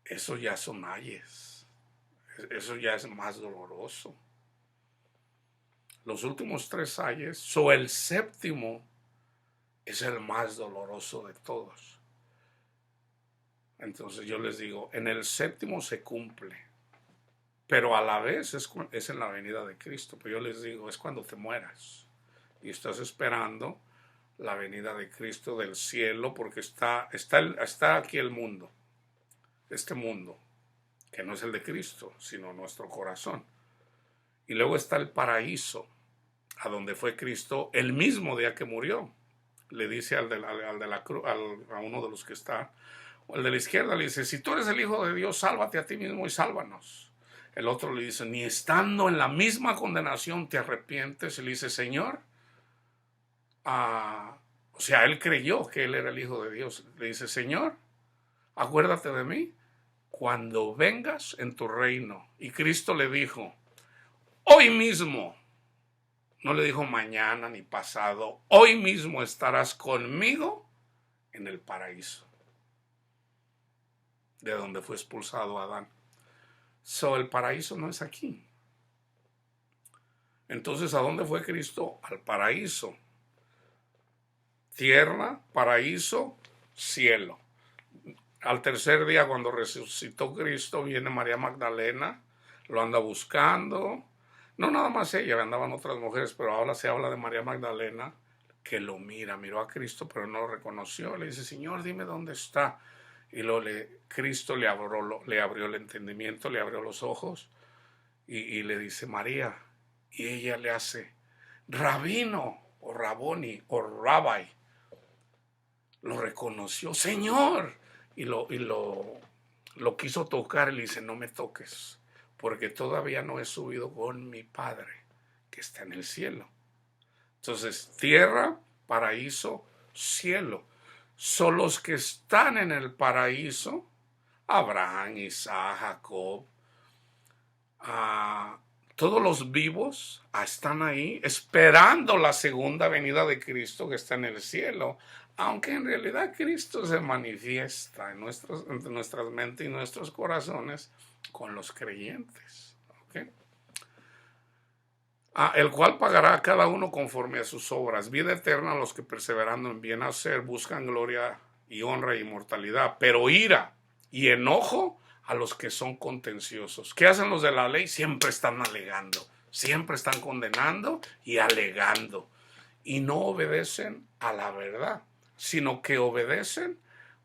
Eso ya son ayes. Eso ya es más doloroso. Los últimos 3 ayes, o el séptimo, es el más doloroso de todos. Entonces yo les digo, en el séptimo se cumple, pero a la vez es en la venida de Cristo. Pero yo les digo, es cuando te mueras y estás esperando la venida de Cristo del cielo, porque está aquí el mundo, este mundo, que no es el de Cristo, sino nuestro corazón. Y luego está el paraíso, a donde fue Cristo el mismo día que murió. Le dice al de la cruz, a uno de los que está, o el de la izquierda, le dice, si tú eres el Hijo de Dios, sálvate a ti mismo y sálvanos. El otro le dice, ni estando en la misma condenación te arrepientes. Y le dice, Señor, o sea, él creyó que él era el Hijo de Dios. Le dice, Señor, acuérdate de mí cuando vengas en tu reino. Y Cristo le dijo, hoy mismo, no le dijo mañana ni pasado, hoy mismo estarás conmigo en el paraíso, de donde fue expulsado Adán. El paraíso no es aquí. Entonces, ¿a dónde fue Cristo? Al paraíso. Tierra, paraíso, cielo. Al tercer día, cuando resucitó Cristo, viene María Magdalena, lo anda buscando. No nada más ella, andaban otras mujeres, pero ahora se habla de María Magdalena, que lo miró a Cristo, pero no lo reconoció. Le dice, Señor, dime dónde está. Y Cristo le abrió el entendimiento, le abrió los ojos y le dice, María. Y ella le hace, Rabino, o Raboni, o Rabbi. Lo reconoció, Señor. Y lo quiso tocar y le dice, no me toques, porque todavía no he subido con mi Padre, que está en el cielo. Entonces, tierra, paraíso, cielo. Son los que están en el paraíso, Abraham, Isaac, Jacob, todos los vivos están ahí esperando la segunda venida de Cristo que está en el cielo, aunque en realidad Cristo se manifiesta en nuestras mentes y nuestros corazones con los creyentes. ¿Okay? El cual pagará a cada uno conforme a sus obras, vida eterna a los que perseverando en bien hacer buscan gloria y honra e inmortalidad, pero ira y enojo a los que son contenciosos. ¿Qué hacen los de la ley? Siempre están alegando, siempre están condenando y alegando, y no obedecen a la verdad, sino que obedecen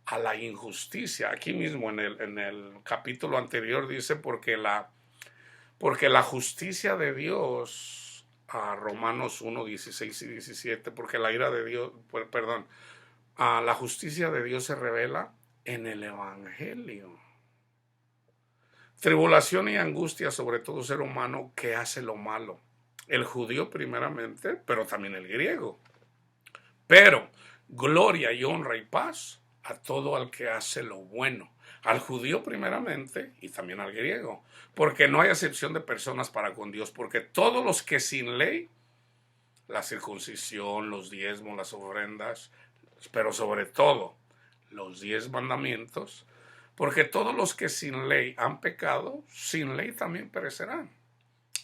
a la injusticia. Aquí mismo en el capítulo anterior dice, porque la justicia de Dios, a Romanos 1, 16 y 17, porque la ira de Dios, la justicia de Dios se revela en el Evangelio. Tribulación y angustia sobre todo ser humano que hace lo malo. El judío primeramente, pero también el griego. Pero gloria y honra y paz a todo al que hace lo bueno. Al judío primeramente y también al griego. Porque no hay acepción de personas para con Dios. Porque todos los que sin ley, la circuncisión, los diezmos, las ofrendas, pero sobre todo los 10 mandamientos, porque todos los que sin ley han pecado, sin ley también perecerán.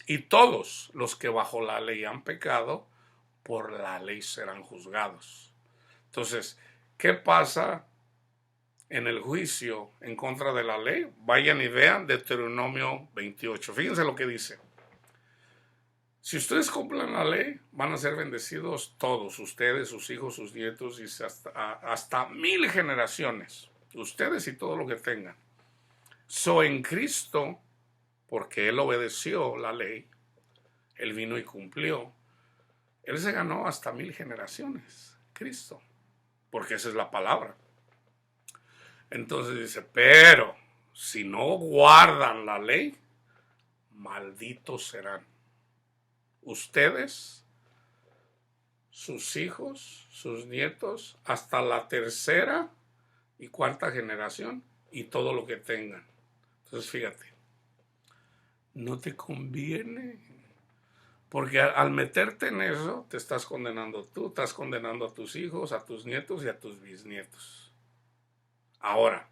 Y todos los que bajo la ley han pecado, por la ley serán juzgados. Entonces, ¿qué pasa en el juicio en contra de la ley? Vayan y vean Deuteronomio 28. Fíjense lo que dice. Si ustedes cumplen la ley, van a ser bendecidos todos, ustedes, sus hijos, sus nietos, y hasta 1000 generaciones. Ustedes y todo lo que tengan. En Cristo, porque Él obedeció la ley, Él vino y cumplió, Él se ganó hasta 1000 generaciones, Cristo, porque esa es la palabra. Entonces dice, pero si no guardan la ley, malditos serán. Ustedes, sus hijos, sus nietos, hasta la tercera y cuarta generación y todo lo que tengan. Entonces fíjate, no te conviene, porque al meterte en eso te estás condenando tú, estás condenando a tus hijos, a tus nietos y a tus bisnietos. Ahora,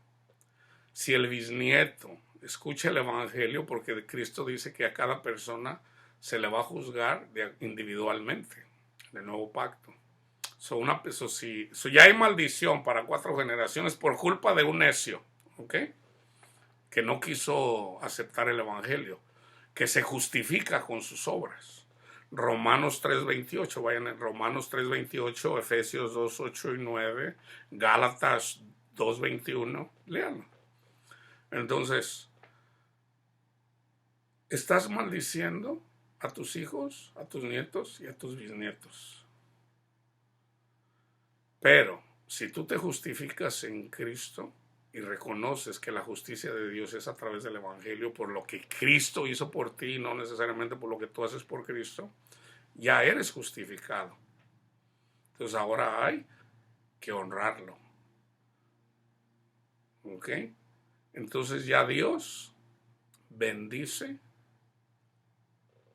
si el bisnieto escucha el evangelio, porque Cristo dice que a cada persona se le va a juzgar individualmente en el nuevo pacto. Ya hay maldición para 4 generaciones por culpa de un necio, ¿ok? Que no quiso aceptar el evangelio, que se justifica con sus obras. Romanos 3:28, vayan en Romanos 3:28, Efesios 2:8 y 9, Gálatas 2:21, léanlo. Entonces, estás maldiciendo a tus hijos, a tus nietos y a tus bisnietos. Pero si tú te justificas en Cristo y reconoces que la justicia de Dios es a través del evangelio, por lo que Cristo hizo por ti, no necesariamente por lo que tú haces por Cristo, ya eres justificado. Entonces ahora hay que honrarlo. ¿Ok? Entonces ya Dios bendice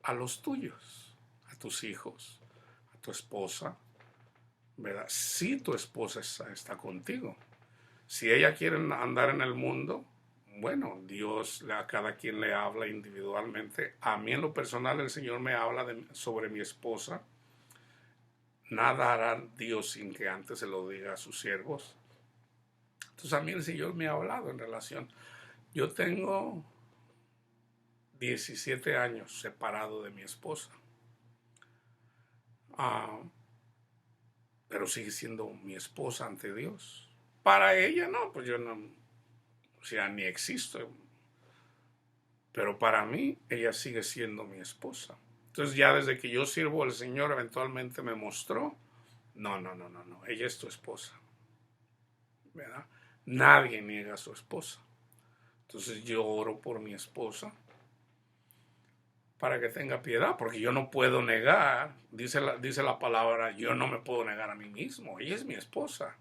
a los tuyos, a tus hijos, a tu esposa, ¿verdad? Si tu esposa está contigo. Si ella quiere andar en el mundo, bueno, Dios a cada quien le habla individualmente. A mí en lo personal el Señor me habla sobre mi esposa. Nada hará Dios sin que antes se lo diga a sus siervos. Entonces a mí el Señor me ha hablado en relación. Yo tengo 17 años separado de mi esposa. Pero sigue siendo mi esposa ante Dios. Para ella no, pues yo no, o sea, ni existo. Pero para mí, ella sigue siendo mi esposa. Entonces ya desde que yo sirvo al Señor, eventualmente me mostró, no, ella es tu esposa. ¿Verdad? Nadie niega a su esposa. Entonces yo oro por mi esposa para que tenga piedad, porque yo no puedo negar, dice la palabra, yo no me puedo negar a mí mismo, ella es mi esposa.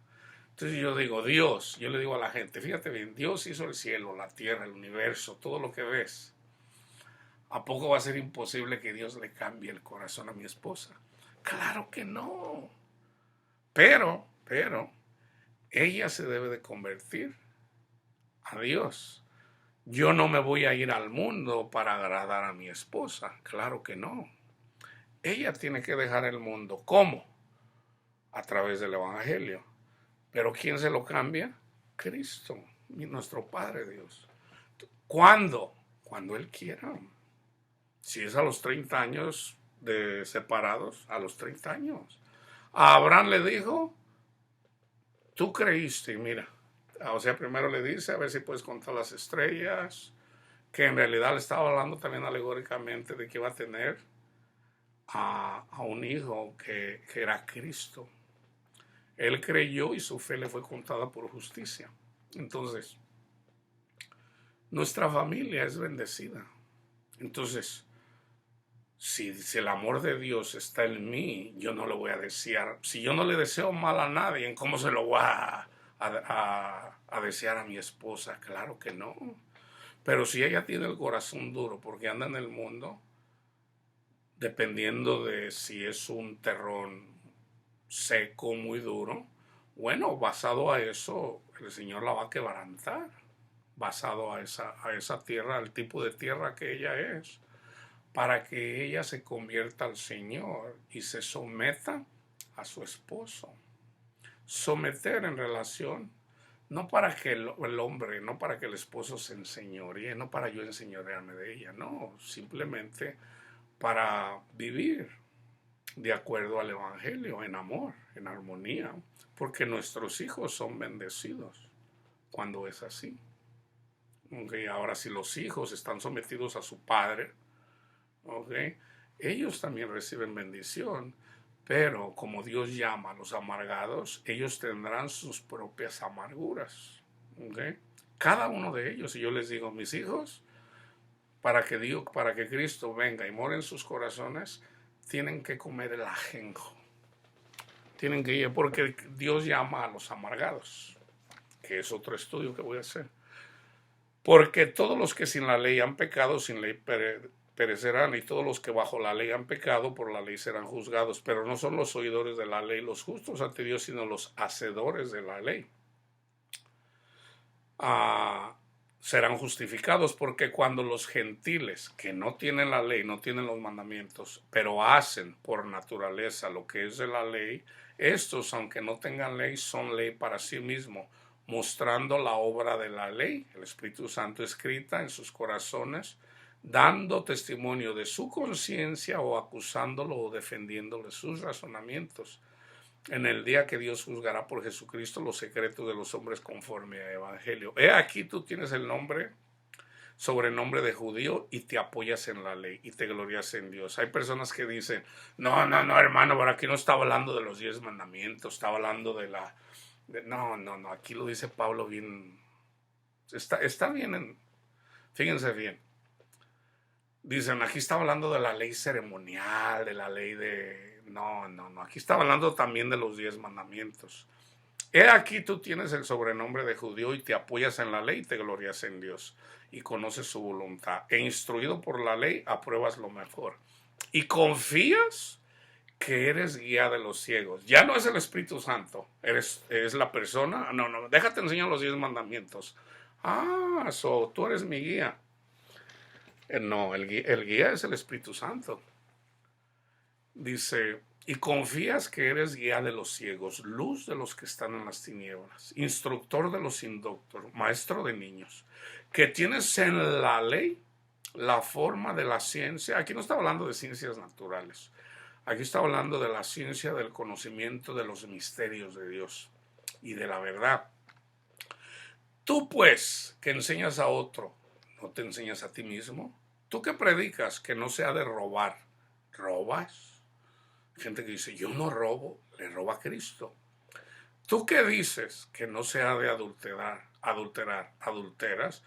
Entonces yo digo, Dios, yo le digo a la gente, fíjate bien, Dios hizo el cielo, la tierra, el universo, todo lo que ves. ¿A poco va a ser imposible que Dios le cambie el corazón a mi esposa? Claro que no. Pero, ella se debe de convertir a Dios. Yo no me voy a ir al mundo para agradar a mi esposa. Claro que no. Ella tiene que dejar el mundo. ¿Cómo? A través del evangelio. Pero ¿quién se lo cambia? Cristo, nuestro Padre Dios. ¿Cuándo? Cuando Él quiera. Si es a los 30 años de separados, a los 30 años. A Abraham le dijo, tú creíste, mira. O sea, primero le dice, a ver si puedes contar las estrellas, que en realidad le estaba hablando también alegóricamente de que iba a tener a un hijo que era Cristo. Él creyó y su fe le fue contada por justicia. Entonces, nuestra familia es bendecida. Entonces, si el amor de Dios está en mí, yo no lo voy a desear. Si yo no le deseo mal a nadie, ¿cómo se lo voy a desear a mi esposa? Claro que no. Pero si ella tiene el corazón duro porque anda en el mundo, dependiendo de si es un terrón seco, muy duro, bueno, basado a eso, el Señor la va a quebrantar. Basado a esa tierra, al tipo de tierra que ella es, para que ella se convierta al Señor y se someta a su esposo. Someter en relación, no para que el hombre, no para que el esposo se enseñoree, no para yo enseñorearme de ella, no, simplemente para vivir de acuerdo al Evangelio, en amor, en armonía, porque nuestros hijos son bendecidos cuando es así. Okay, ahora si los hijos están sometidos a su padre, okay, ellos también reciben bendición, pero como Dios llama a los amargados, ellos tendrán sus propias amarguras. Okay. cada uno de ellos. Y yo les digo, mis hijos, para que Cristo venga y more en sus corazones, tienen que comer el ajenjo. Tienen que ir, porque Dios llama a los amargados, que es otro estudio que voy a hacer. Porque todos los que sin la ley han pecado, sin ley perecerán, y todos los que bajo la ley han pecado, por la ley serán juzgados. Pero no son los oidores de la ley los justos ante Dios, sino los hacedores de la ley. Serán justificados, porque cuando los gentiles que no tienen la ley, no tienen los mandamientos, pero hacen por naturaleza lo que es de la ley, estos, aunque no tengan ley, son ley para sí mismos, mostrando la obra de la ley, el Espíritu Santo escrita en sus corazones, dando testimonio de su conciencia o acusándolo o defendiéndole sus razonamientos, en el día que Dios juzgará por Jesucristo los secretos de los hombres conforme al Evangelio. He aquí tú tienes el sobrenombre de judío y te apoyas en la ley y te glorias en Dios. Hay personas que dicen, no, hermano, pero aquí no estaba hablando de los 10 mandamientos, estaba hablando no, aquí lo dice Pablo bien, está bien, fíjense bien. Dicen, aquí está hablando de la ley ceremonial, de la ley de... No, aquí está hablando también de los 10 mandamientos. He aquí tú tienes el sobrenombre de judío y te apoyas en la ley y te glorias en Dios y conoces su voluntad. E instruido por la ley, apruebas lo mejor. Y confías que eres guía de los ciegos. Ya no es el Espíritu Santo, es la persona. No, déjate enseñar los 10 mandamientos. Tú eres mi guía. No, el guía es el Espíritu Santo. Dice, y confías que eres guía de los ciegos, luz de los que están en las tinieblas, instructor de los indoctos, maestro de niños, que tienes en la ley la forma de la ciencia. Aquí no está hablando de ciencias naturales, aquí está hablando de la ciencia del conocimiento de los misterios de Dios y de la verdad. Tú pues, que enseñas a otro, ¿no te enseñas a ti mismo? Tú que predicas que no se ha de robar, ¿robas? Gente que dice, yo no robo, le roba a Cristo. Tú que dices que no se ha de adulterar, adulteras.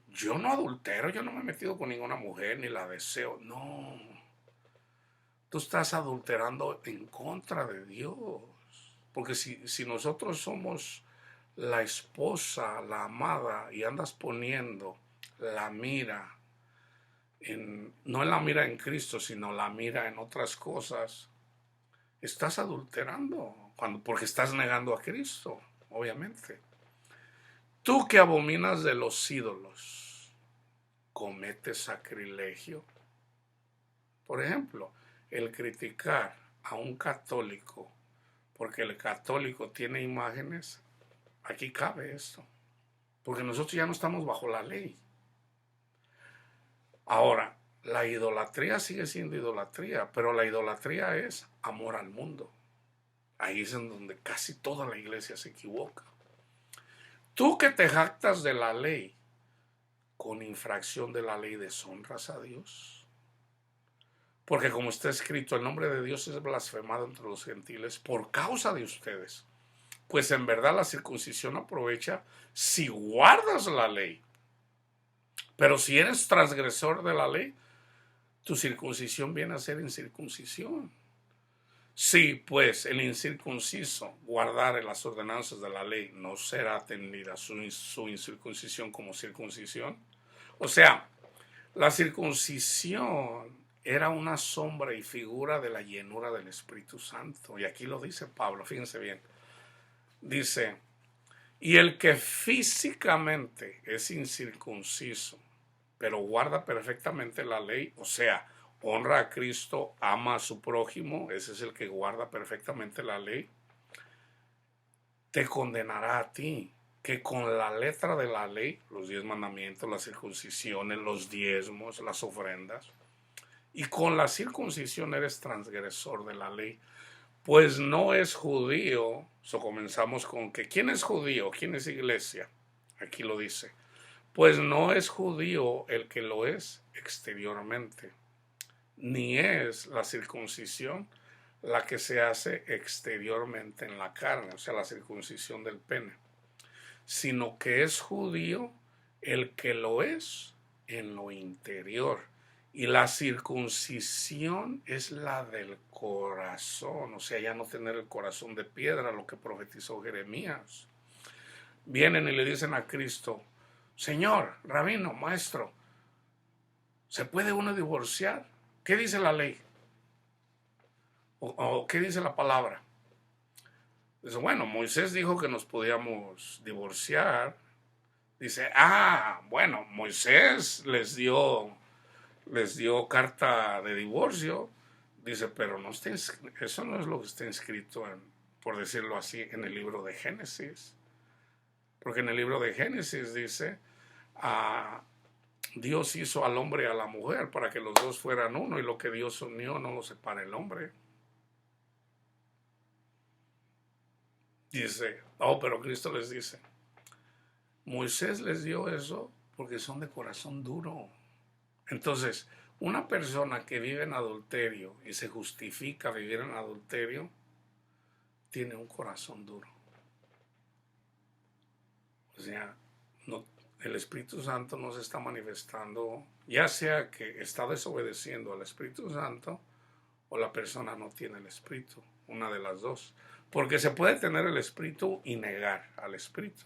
Yo no adultero, yo no me he metido con ninguna mujer, ni la deseo. No, tú estás adulterando en contra de Dios. Porque si nosotros somos la esposa, la amada, y andas poniendo la mira, no en la mira en Cristo, sino la mira en otras cosas, estás adulterando, porque estás negando a Cristo, obviamente. Tú que abominas de los ídolos, cometes sacrilegio. Por ejemplo, el criticar a un católico, porque el católico tiene imágenes, aquí cabe esto, porque nosotros ya no estamos bajo la ley. Ahora, la idolatría sigue siendo idolatría, pero la idolatría es amor al mundo. Ahí es en donde casi toda la iglesia se equivoca. Tú que te jactas de la ley, con infracción de la ley deshonras a Dios. Porque como está escrito, el nombre de Dios es blasfemado entre los gentiles por causa de ustedes. Pues en verdad la circuncisión aprovecha si guardas la ley. Pero si eres transgresor de la ley, tu circuncisión viene a ser incircuncisión. Si pues el incircunciso guardare las ordenanzas de la ley, no será atendida su incircuncisión como circuncisión. O sea, la circuncisión era una sombra y figura de la llenura del Espíritu Santo. Y aquí lo dice Pablo, fíjense bien. Dice, y el que físicamente es incircunciso, pero guarda perfectamente la ley, o sea, honra a Cristo, ama a su prójimo, ese es el que guarda perfectamente la ley, te condenará a ti, que con la letra de la ley, los 10 mandamientos, las circuncisiones, los diezmos, las ofrendas, y con la circuncisión eres transgresor de la ley, pues no es judío. Comenzamos con que ¿quién es judío? ¿Quién es iglesia? Aquí lo dice. Pues no es judío el que lo es exteriormente, ni es la circuncisión la que se hace exteriormente en la carne, o sea, la circuncisión del pene, sino que es judío el que lo es en lo interior. Y la circuncisión es la del corazón, o sea, ya no tener el corazón de piedra, lo que profetizó Jeremías. Vienen y le dicen a Cristo: Señor, rabino, maestro, ¿se puede uno divorciar? ¿Qué dice la ley? ¿O qué dice la palabra? Dice, bueno, Moisés dijo que nos podíamos divorciar. Dice, bueno, Moisés les dio carta de divorcio. Dice, pero no está eso no es lo que está inscrito, por decirlo así, en el libro de Génesis. Porque en el libro de Génesis dice, Dios hizo al hombre y a la mujer para que los dos fueran uno, y lo que Dios unió no lo separa el hombre. Dice, pero Cristo les dice, Moisés les dio eso porque son de corazón duro. Entonces, una persona que vive en adulterio y se justifica vivir en adulterio, tiene un corazón duro. O sea, el Espíritu Santo no se está manifestando, ya sea que está desobedeciendo al Espíritu Santo o la persona no tiene el Espíritu, una de las dos. Porque se puede tener el Espíritu y negar al Espíritu.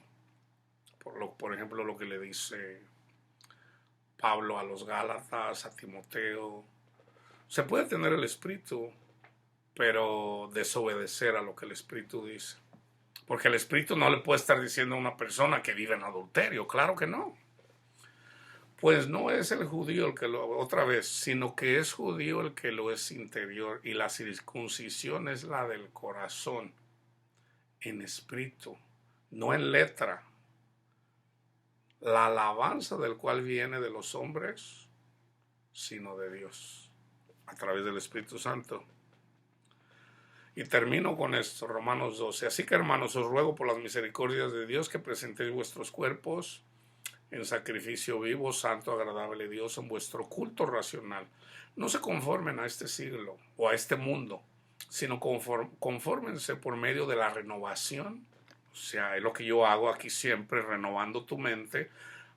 Por ejemplo, lo que le dice Pablo a los Gálatas, a Timoteo. Se puede tener el Espíritu, pero desobedecer a lo que el Espíritu dice. Porque el Espíritu no le puede estar diciendo a una persona que vive en adulterio, claro que no. Pues no es el judío el que otra vez, sino que es judío el que lo es interior, y la circuncisión es la del corazón, en espíritu, no en letra. La alabanza del cual viene de los hombres, sino de Dios, a través del Espíritu Santo. Y termino con esto, Romanos 12. Así que, hermanos, os ruego por las misericordias de Dios que presentéis vuestros cuerpos en sacrificio vivo, santo, agradable a Dios, en vuestro culto racional. No se conformen a este siglo o a este mundo, sino confórmense por medio de la renovación. O sea, es lo que yo hago aquí siempre, renovando tu mente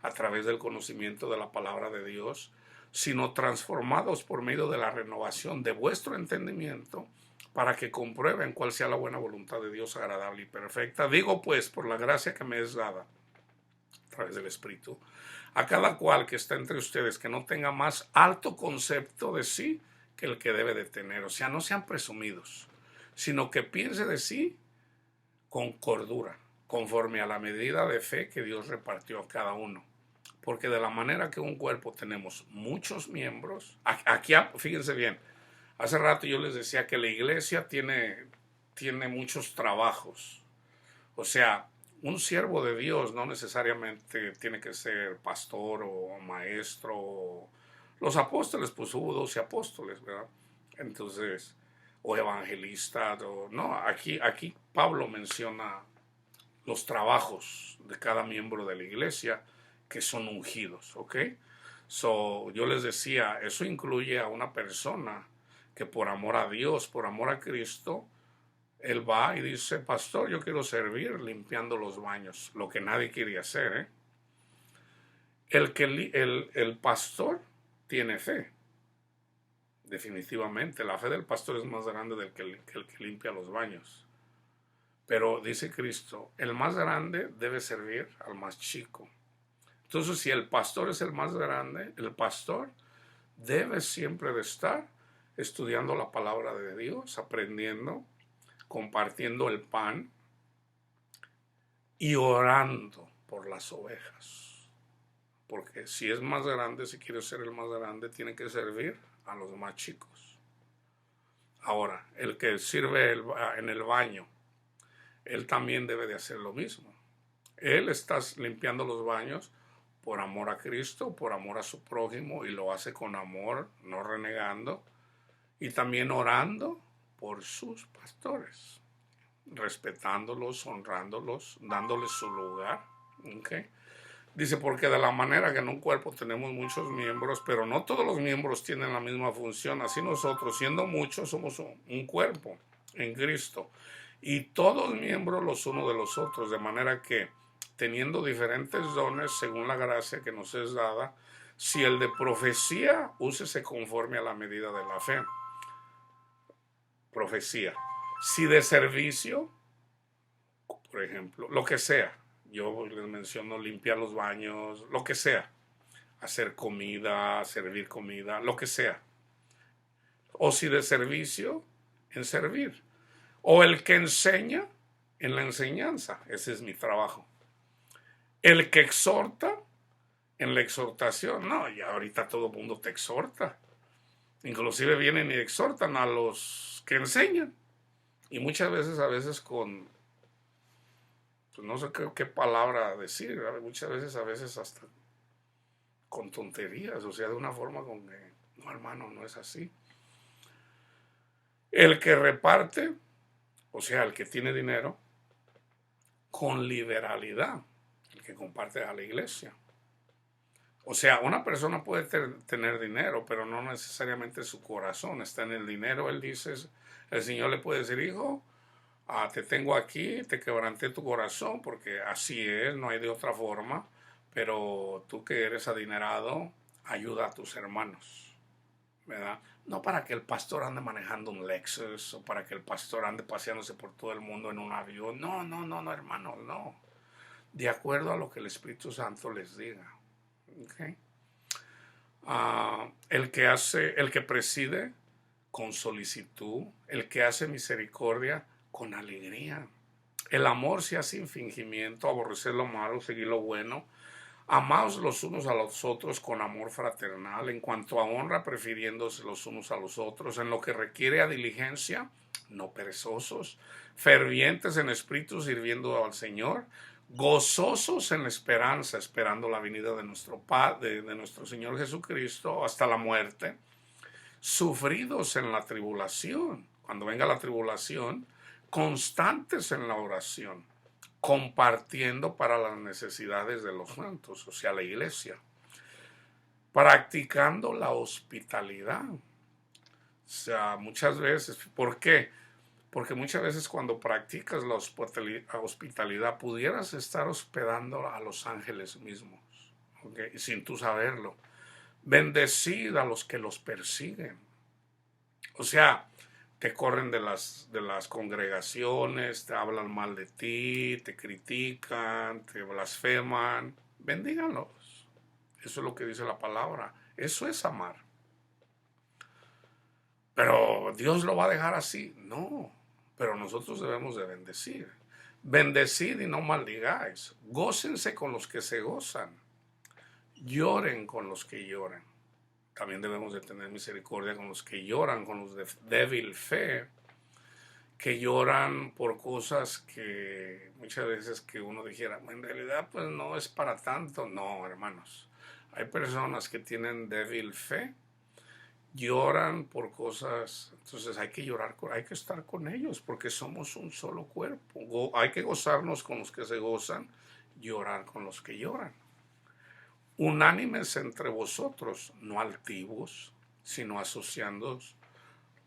a través del conocimiento de la palabra de Dios, sino transformados por medio de la renovación de vuestro entendimiento, para que comprueben cuál sea la buena voluntad de Dios, agradable y perfecta. Digo pues, por la gracia que me es dada a través del Espíritu, a cada cual que está entre ustedes, que no tenga más alto concepto de sí que el que debe de tener. O sea, no sean presumidos, sino que piense de sí con cordura, conforme a la medida de fe que Dios repartió a cada uno. Porque de la manera que un cuerpo tenemos muchos miembros, aquí fíjense bien, hace rato yo les decía que la iglesia tiene muchos trabajos. O sea, un siervo de Dios no necesariamente tiene que ser pastor o maestro. Los apóstoles, pues hubo 12 apóstoles, ¿verdad? Entonces, o evangelistas, no, aquí Pablo menciona los trabajos de cada miembro de la iglesia que son ungidos, ¿ok? Yo les decía, eso incluye a una persona que por amor a Dios, por amor a Cristo, él va y dice, pastor, yo quiero servir limpiando los baños, lo que nadie quiere hacer, El pastor tiene fe, definitivamente. La fe del pastor es más grande del que el que limpia los baños. Pero dice Cristo, el más grande debe servir al más chico. Entonces, si el pastor es el más grande, el pastor debe siempre de estar estudiando la palabra de Dios, aprendiendo, compartiendo el pan y orando por las ovejas. Porque si es más grande, si quiere ser el más grande, tiene que servir a los más chicos. Ahora, el que sirve en el baño, él también debe de hacer lo mismo. Él está limpiando los baños por amor a Cristo, por amor a su prójimo, y lo hace con amor, no renegando, y también orando por sus pastores, respetándolos, honrándolos, dándoles su lugar. ¿Okay? Dice, porque de la manera que en un cuerpo tenemos muchos miembros, pero no todos los miembros tienen la misma función, así nosotros, siendo muchos, somos un cuerpo en Cristo, y todos miembros los unos de los otros, de manera que teniendo diferentes dones según la gracia que nos es dada. Si el de profecía, úsese conforme a la medida de la fe. Profecía. Si de servicio, por ejemplo, lo que sea. Yo les menciono limpiar los baños, lo que sea. Hacer comida, servir comida, lo que sea. O si de servicio, en servir. O el que enseña, en la enseñanza. Ese es mi trabajo. El que exhorta, en la exhortación. No, ya ahorita todo el mundo te exhorta. Inclusive vienen y exhortan a los que enseñan. Y muchas veces, a veces con, pues no sé qué palabra decir, muchas veces, a veces hasta con tonterías, o sea, de una forma con que, no hermano, no es así. El que reparte, o sea, el que tiene dinero, con liberalidad, el que comparte a la iglesia. O sea, una persona puede tener dinero, pero no necesariamente su corazón está en el dinero. Él dice, el Señor le puede decir, hijo, te tengo aquí, te quebranté tu corazón, porque así es, no hay de otra forma, pero tú que eres adinerado, ayuda a tus hermanos, ¿verdad? No para que el pastor ande manejando un Lexus, o para que el pastor ande paseándose por todo el mundo en un avión. No, no, no, no, hermano, no. De acuerdo a lo que el Espíritu Santo les diga. ¿Okay? El que preside con solicitud, el que hace misericordia con alegría. El amor sea sin fingimiento, aborrecer lo malo, seguir lo bueno. Amaos los unos a los otros con amor fraternal, en cuanto a honra, prefiriéndose los unos a los otros, en lo que requiere a diligencia, no perezosos, fervientes en espíritu, sirviendo al Señor, gozosos en la esperanza, esperando la venida de nuestro Padre, de nuestro Señor Jesucristo, hasta la muerte, sufridos en la tribulación, cuando venga la tribulación, constantes en la oración, compartiendo para las necesidades de los santos, o sea, la iglesia, practicando la hospitalidad. O sea, muchas veces, ¿por qué? Porque muchas veces cuando practicas la hospitalidad pudieras estar hospedando a los ángeles mismos, ¿okay? Sin tú saberlo. Bendecid a los que los persiguen. O sea, te corren de las congregaciones, te hablan mal de ti, te critican, te blasfeman. Bendíganlos. Eso es lo que dice la palabra. Eso es amar. Pero Dios lo va a dejar así. No, pero nosotros debemos de bendecir. Bendecid y no maldigáis. Gócense con los que se gozan. Lloren con los que lloran. También debemos de tener misericordia con los que lloran, con los de débil fe, que lloran por cosas que muchas veces que uno dijera, en realidad pues no es para tanto. No, hermanos. Hay personas que tienen débil fe, lloran por cosas, entonces hay que llorar, hay que estar con ellos porque somos un solo cuerpo. Hay que gozarnos con los que se gozan, llorar con los que lloran. Unánimes entre vosotros, no altivos, sino asociándoos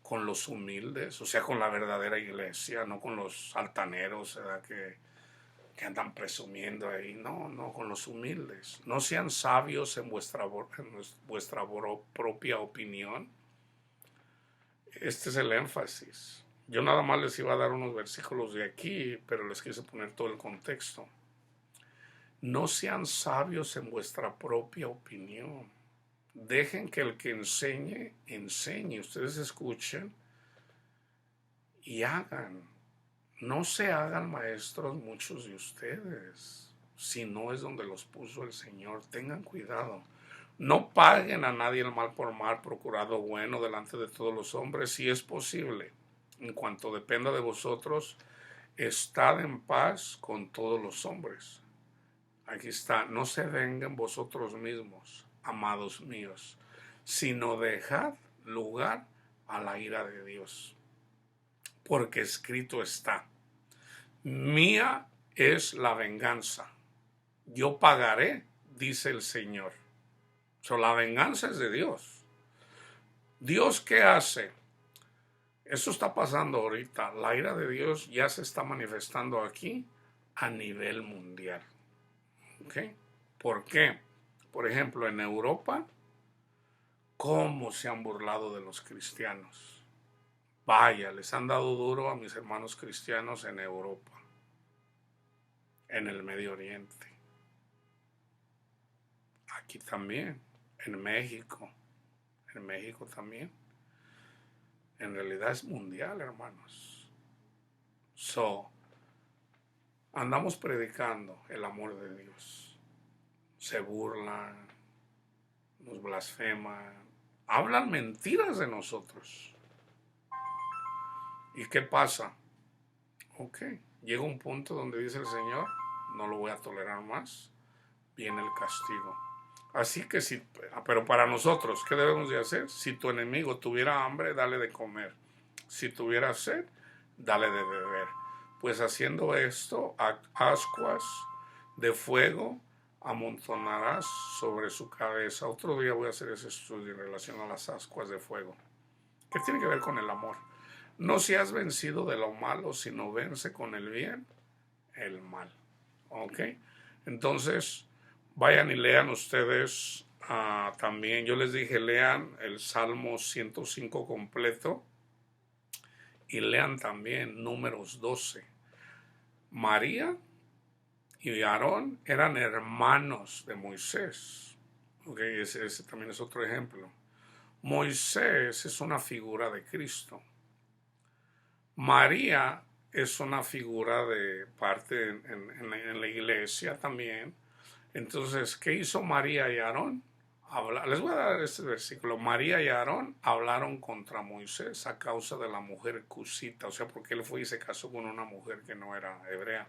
con los humildes, o sea, con la verdadera iglesia, no con los altaneros, ¿verdad? Que andan presumiendo ahí. No, no, con los humildes. No sean sabios en vuestra propia opinión. Este es el énfasis. Yo nada más les iba a dar unos versículos de aquí, pero les quise poner todo el contexto. No sean sabios en vuestra propia opinión. Dejen que el que enseñe, enseñe. Ustedes escuchen y hagan. No se hagan maestros muchos de ustedes, si no es donde los puso el Señor. Tengan cuidado. No paguen a nadie el mal por mal, procurad lo bueno delante de todos los hombres, si es posible. En cuanto dependa de vosotros, estad en paz con todos los hombres. Aquí está, no se vengan vosotros mismos, amados míos, sino dejad lugar a la ira de Dios. Porque escrito está, mía es la venganza, yo pagaré, dice el Señor. La venganza es de Dios. ¿Dios qué hace? Eso está pasando ahorita. La ira de Dios ya se está manifestando aquí a nivel mundial. ¿Ok? ¿Por qué? Por ejemplo, en Europa, ¿cómo se han burlado de los cristianos? Vaya, les han dado duro a mis hermanos cristianos en Europa, en el Medio Oriente, aquí también, en México también. En realidad es mundial, hermanos. So, andamos predicando el amor de Dios. Se burlan, nos blasfeman, hablan mentiras de nosotros. ¿Y qué pasa? Ok, llega un punto donde dice el Señor, no lo voy a tolerar más, viene el castigo. Así que si, pero para nosotros, ¿qué debemos de hacer? Si tu enemigo tuviera hambre, dale de comer. Si tuviera sed, dale de beber. Pues haciendo esto, ascuas de fuego amontonarás sobre su cabeza. Otro día voy a hacer ese estudio en relación a las ascuas de fuego. ¿Qué tiene que ver con el amor? No seas vencido de lo malo, sino vence con el bien el mal. ¿Ok? Entonces, vayan y lean ustedes también. Yo les dije, lean el Salmo 105 completo y lean también Números 12. María y Aarón eran hermanos de Moisés. ¿Ok? Ese también es otro ejemplo. Moisés es una figura de Cristo. María es una figura de parte en la iglesia también. Entonces, ¿qué hizo María y Aarón? Les voy a dar este versículo. María y Aarón hablaron contra Moisés a causa de la mujer cusita, o sea, porque él fue y se casó con una mujer que no era hebrea,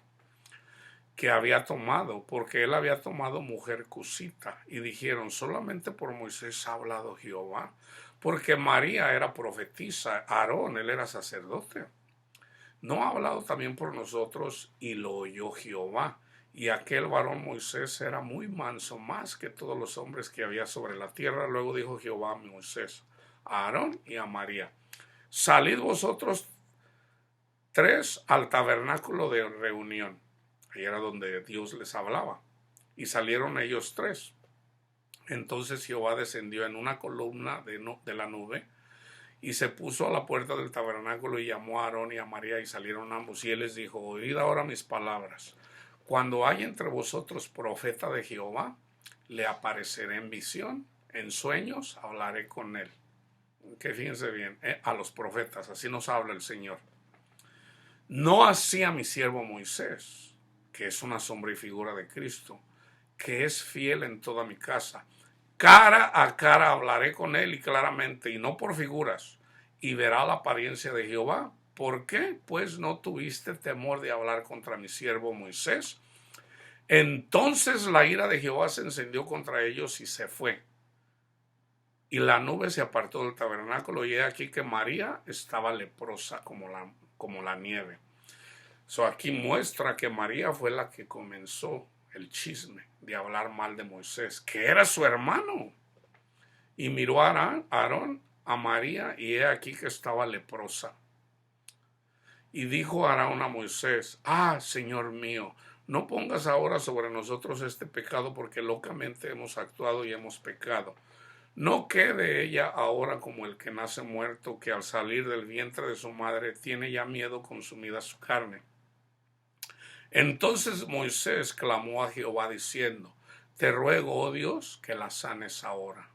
que había tomado, porque él había tomado mujer cusita, y dijeron, solamente por Moisés ha hablado Jehová, porque María era profetisa, Aarón, él era sacerdote. ¿No ha hablado también por nosotros? Y lo oyó Jehová. Y aquel varón Moisés era muy manso, más que todos los hombres que había sobre la tierra. Luego dijo Jehová a Moisés, a Aarón y a María, salid vosotros tres al tabernáculo de reunión. Ahí era donde Dios les hablaba. Y salieron ellos tres. Entonces Jehová descendió en una columna de la nube y se puso a la puerta del tabernáculo y llamó a Aarón y a María y salieron ambos. Y él les dijo, oíd ahora mis palabras. Cuando hay entre vosotros profeta de Jehová, le apareceré en visión, en sueños hablaré con él. Que fíjense bien, a los profetas, así nos habla el Señor. No así a mi siervo Moisés, que es una sombra y figura de Cristo, que es fiel en toda mi casa. Cara a cara hablaré con él y claramente, y no por figuras, y verá la apariencia de Jehová. ¿Por qué? Pues no tuviste temor de hablar contra mi siervo Moisés. Entonces la ira de Jehová se encendió contra ellos y se fue. Y la nube se apartó del tabernáculo, y he aquí que María estaba leprosa como la nieve. Aquí muestra que María fue la que comenzó el chisme de hablar mal de Moisés, que era su hermano. Y miró a Aarón, a María, y he aquí que estaba leprosa. Y dijo Aarón a Moisés, Señor mío, no pongas ahora sobre nosotros este pecado, porque locamente hemos actuado y hemos pecado. No quede ella ahora como el que nace muerto, que al salir del vientre de su madre tiene ya miedo consumida su carne. Entonces Moisés clamó a Jehová diciendo, te ruego, oh Dios, que la sanes ahora.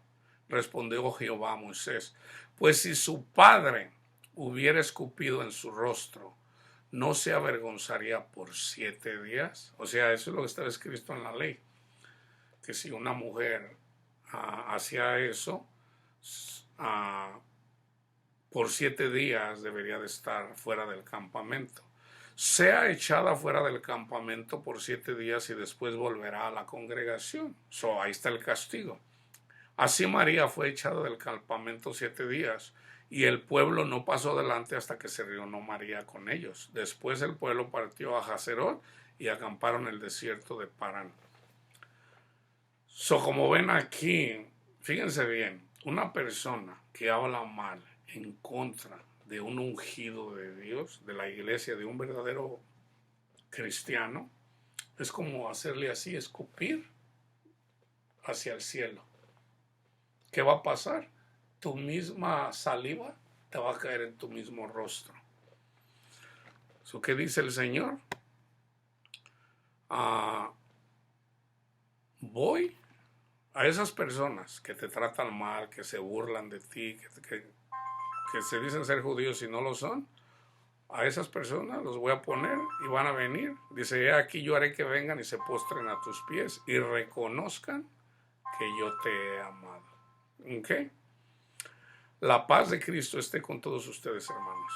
Respondió Jehová a Moisés, pues si su padre hubiera escupido en su rostro, ¿no se avergonzaría por 7 días? O sea, eso es lo que está escrito en la ley, que si una mujer hacía eso, por 7 días debería de estar fuera del campamento. Sea echada fuera del campamento por 7 días y después volverá a la congregación. Ahí está el castigo. Así María fue echada del campamento 7 días y el pueblo no pasó adelante hasta que se reunió María con ellos. Después el pueblo partió a Hazerot y acamparon en el desierto de Parán. Como ven aquí, fíjense bien, una persona que habla mal en contra de un ungido de Dios, de la iglesia, de un verdadero cristiano, es como hacerle así, escupir hacia el cielo. ¿Qué va a pasar? Tu misma saliva te va a caer en tu mismo rostro. ¿Eso qué dice el Señor? Voy a esas personas que te tratan mal, que se burlan de ti, que se dicen ser judíos y no lo son. A esas personas los voy a poner y van a venir. Dice, aquí yo haré que vengan y se postren a tus pies y reconozcan que yo te he amado. ¿Ok? La paz de Cristo esté con todos ustedes, hermanos.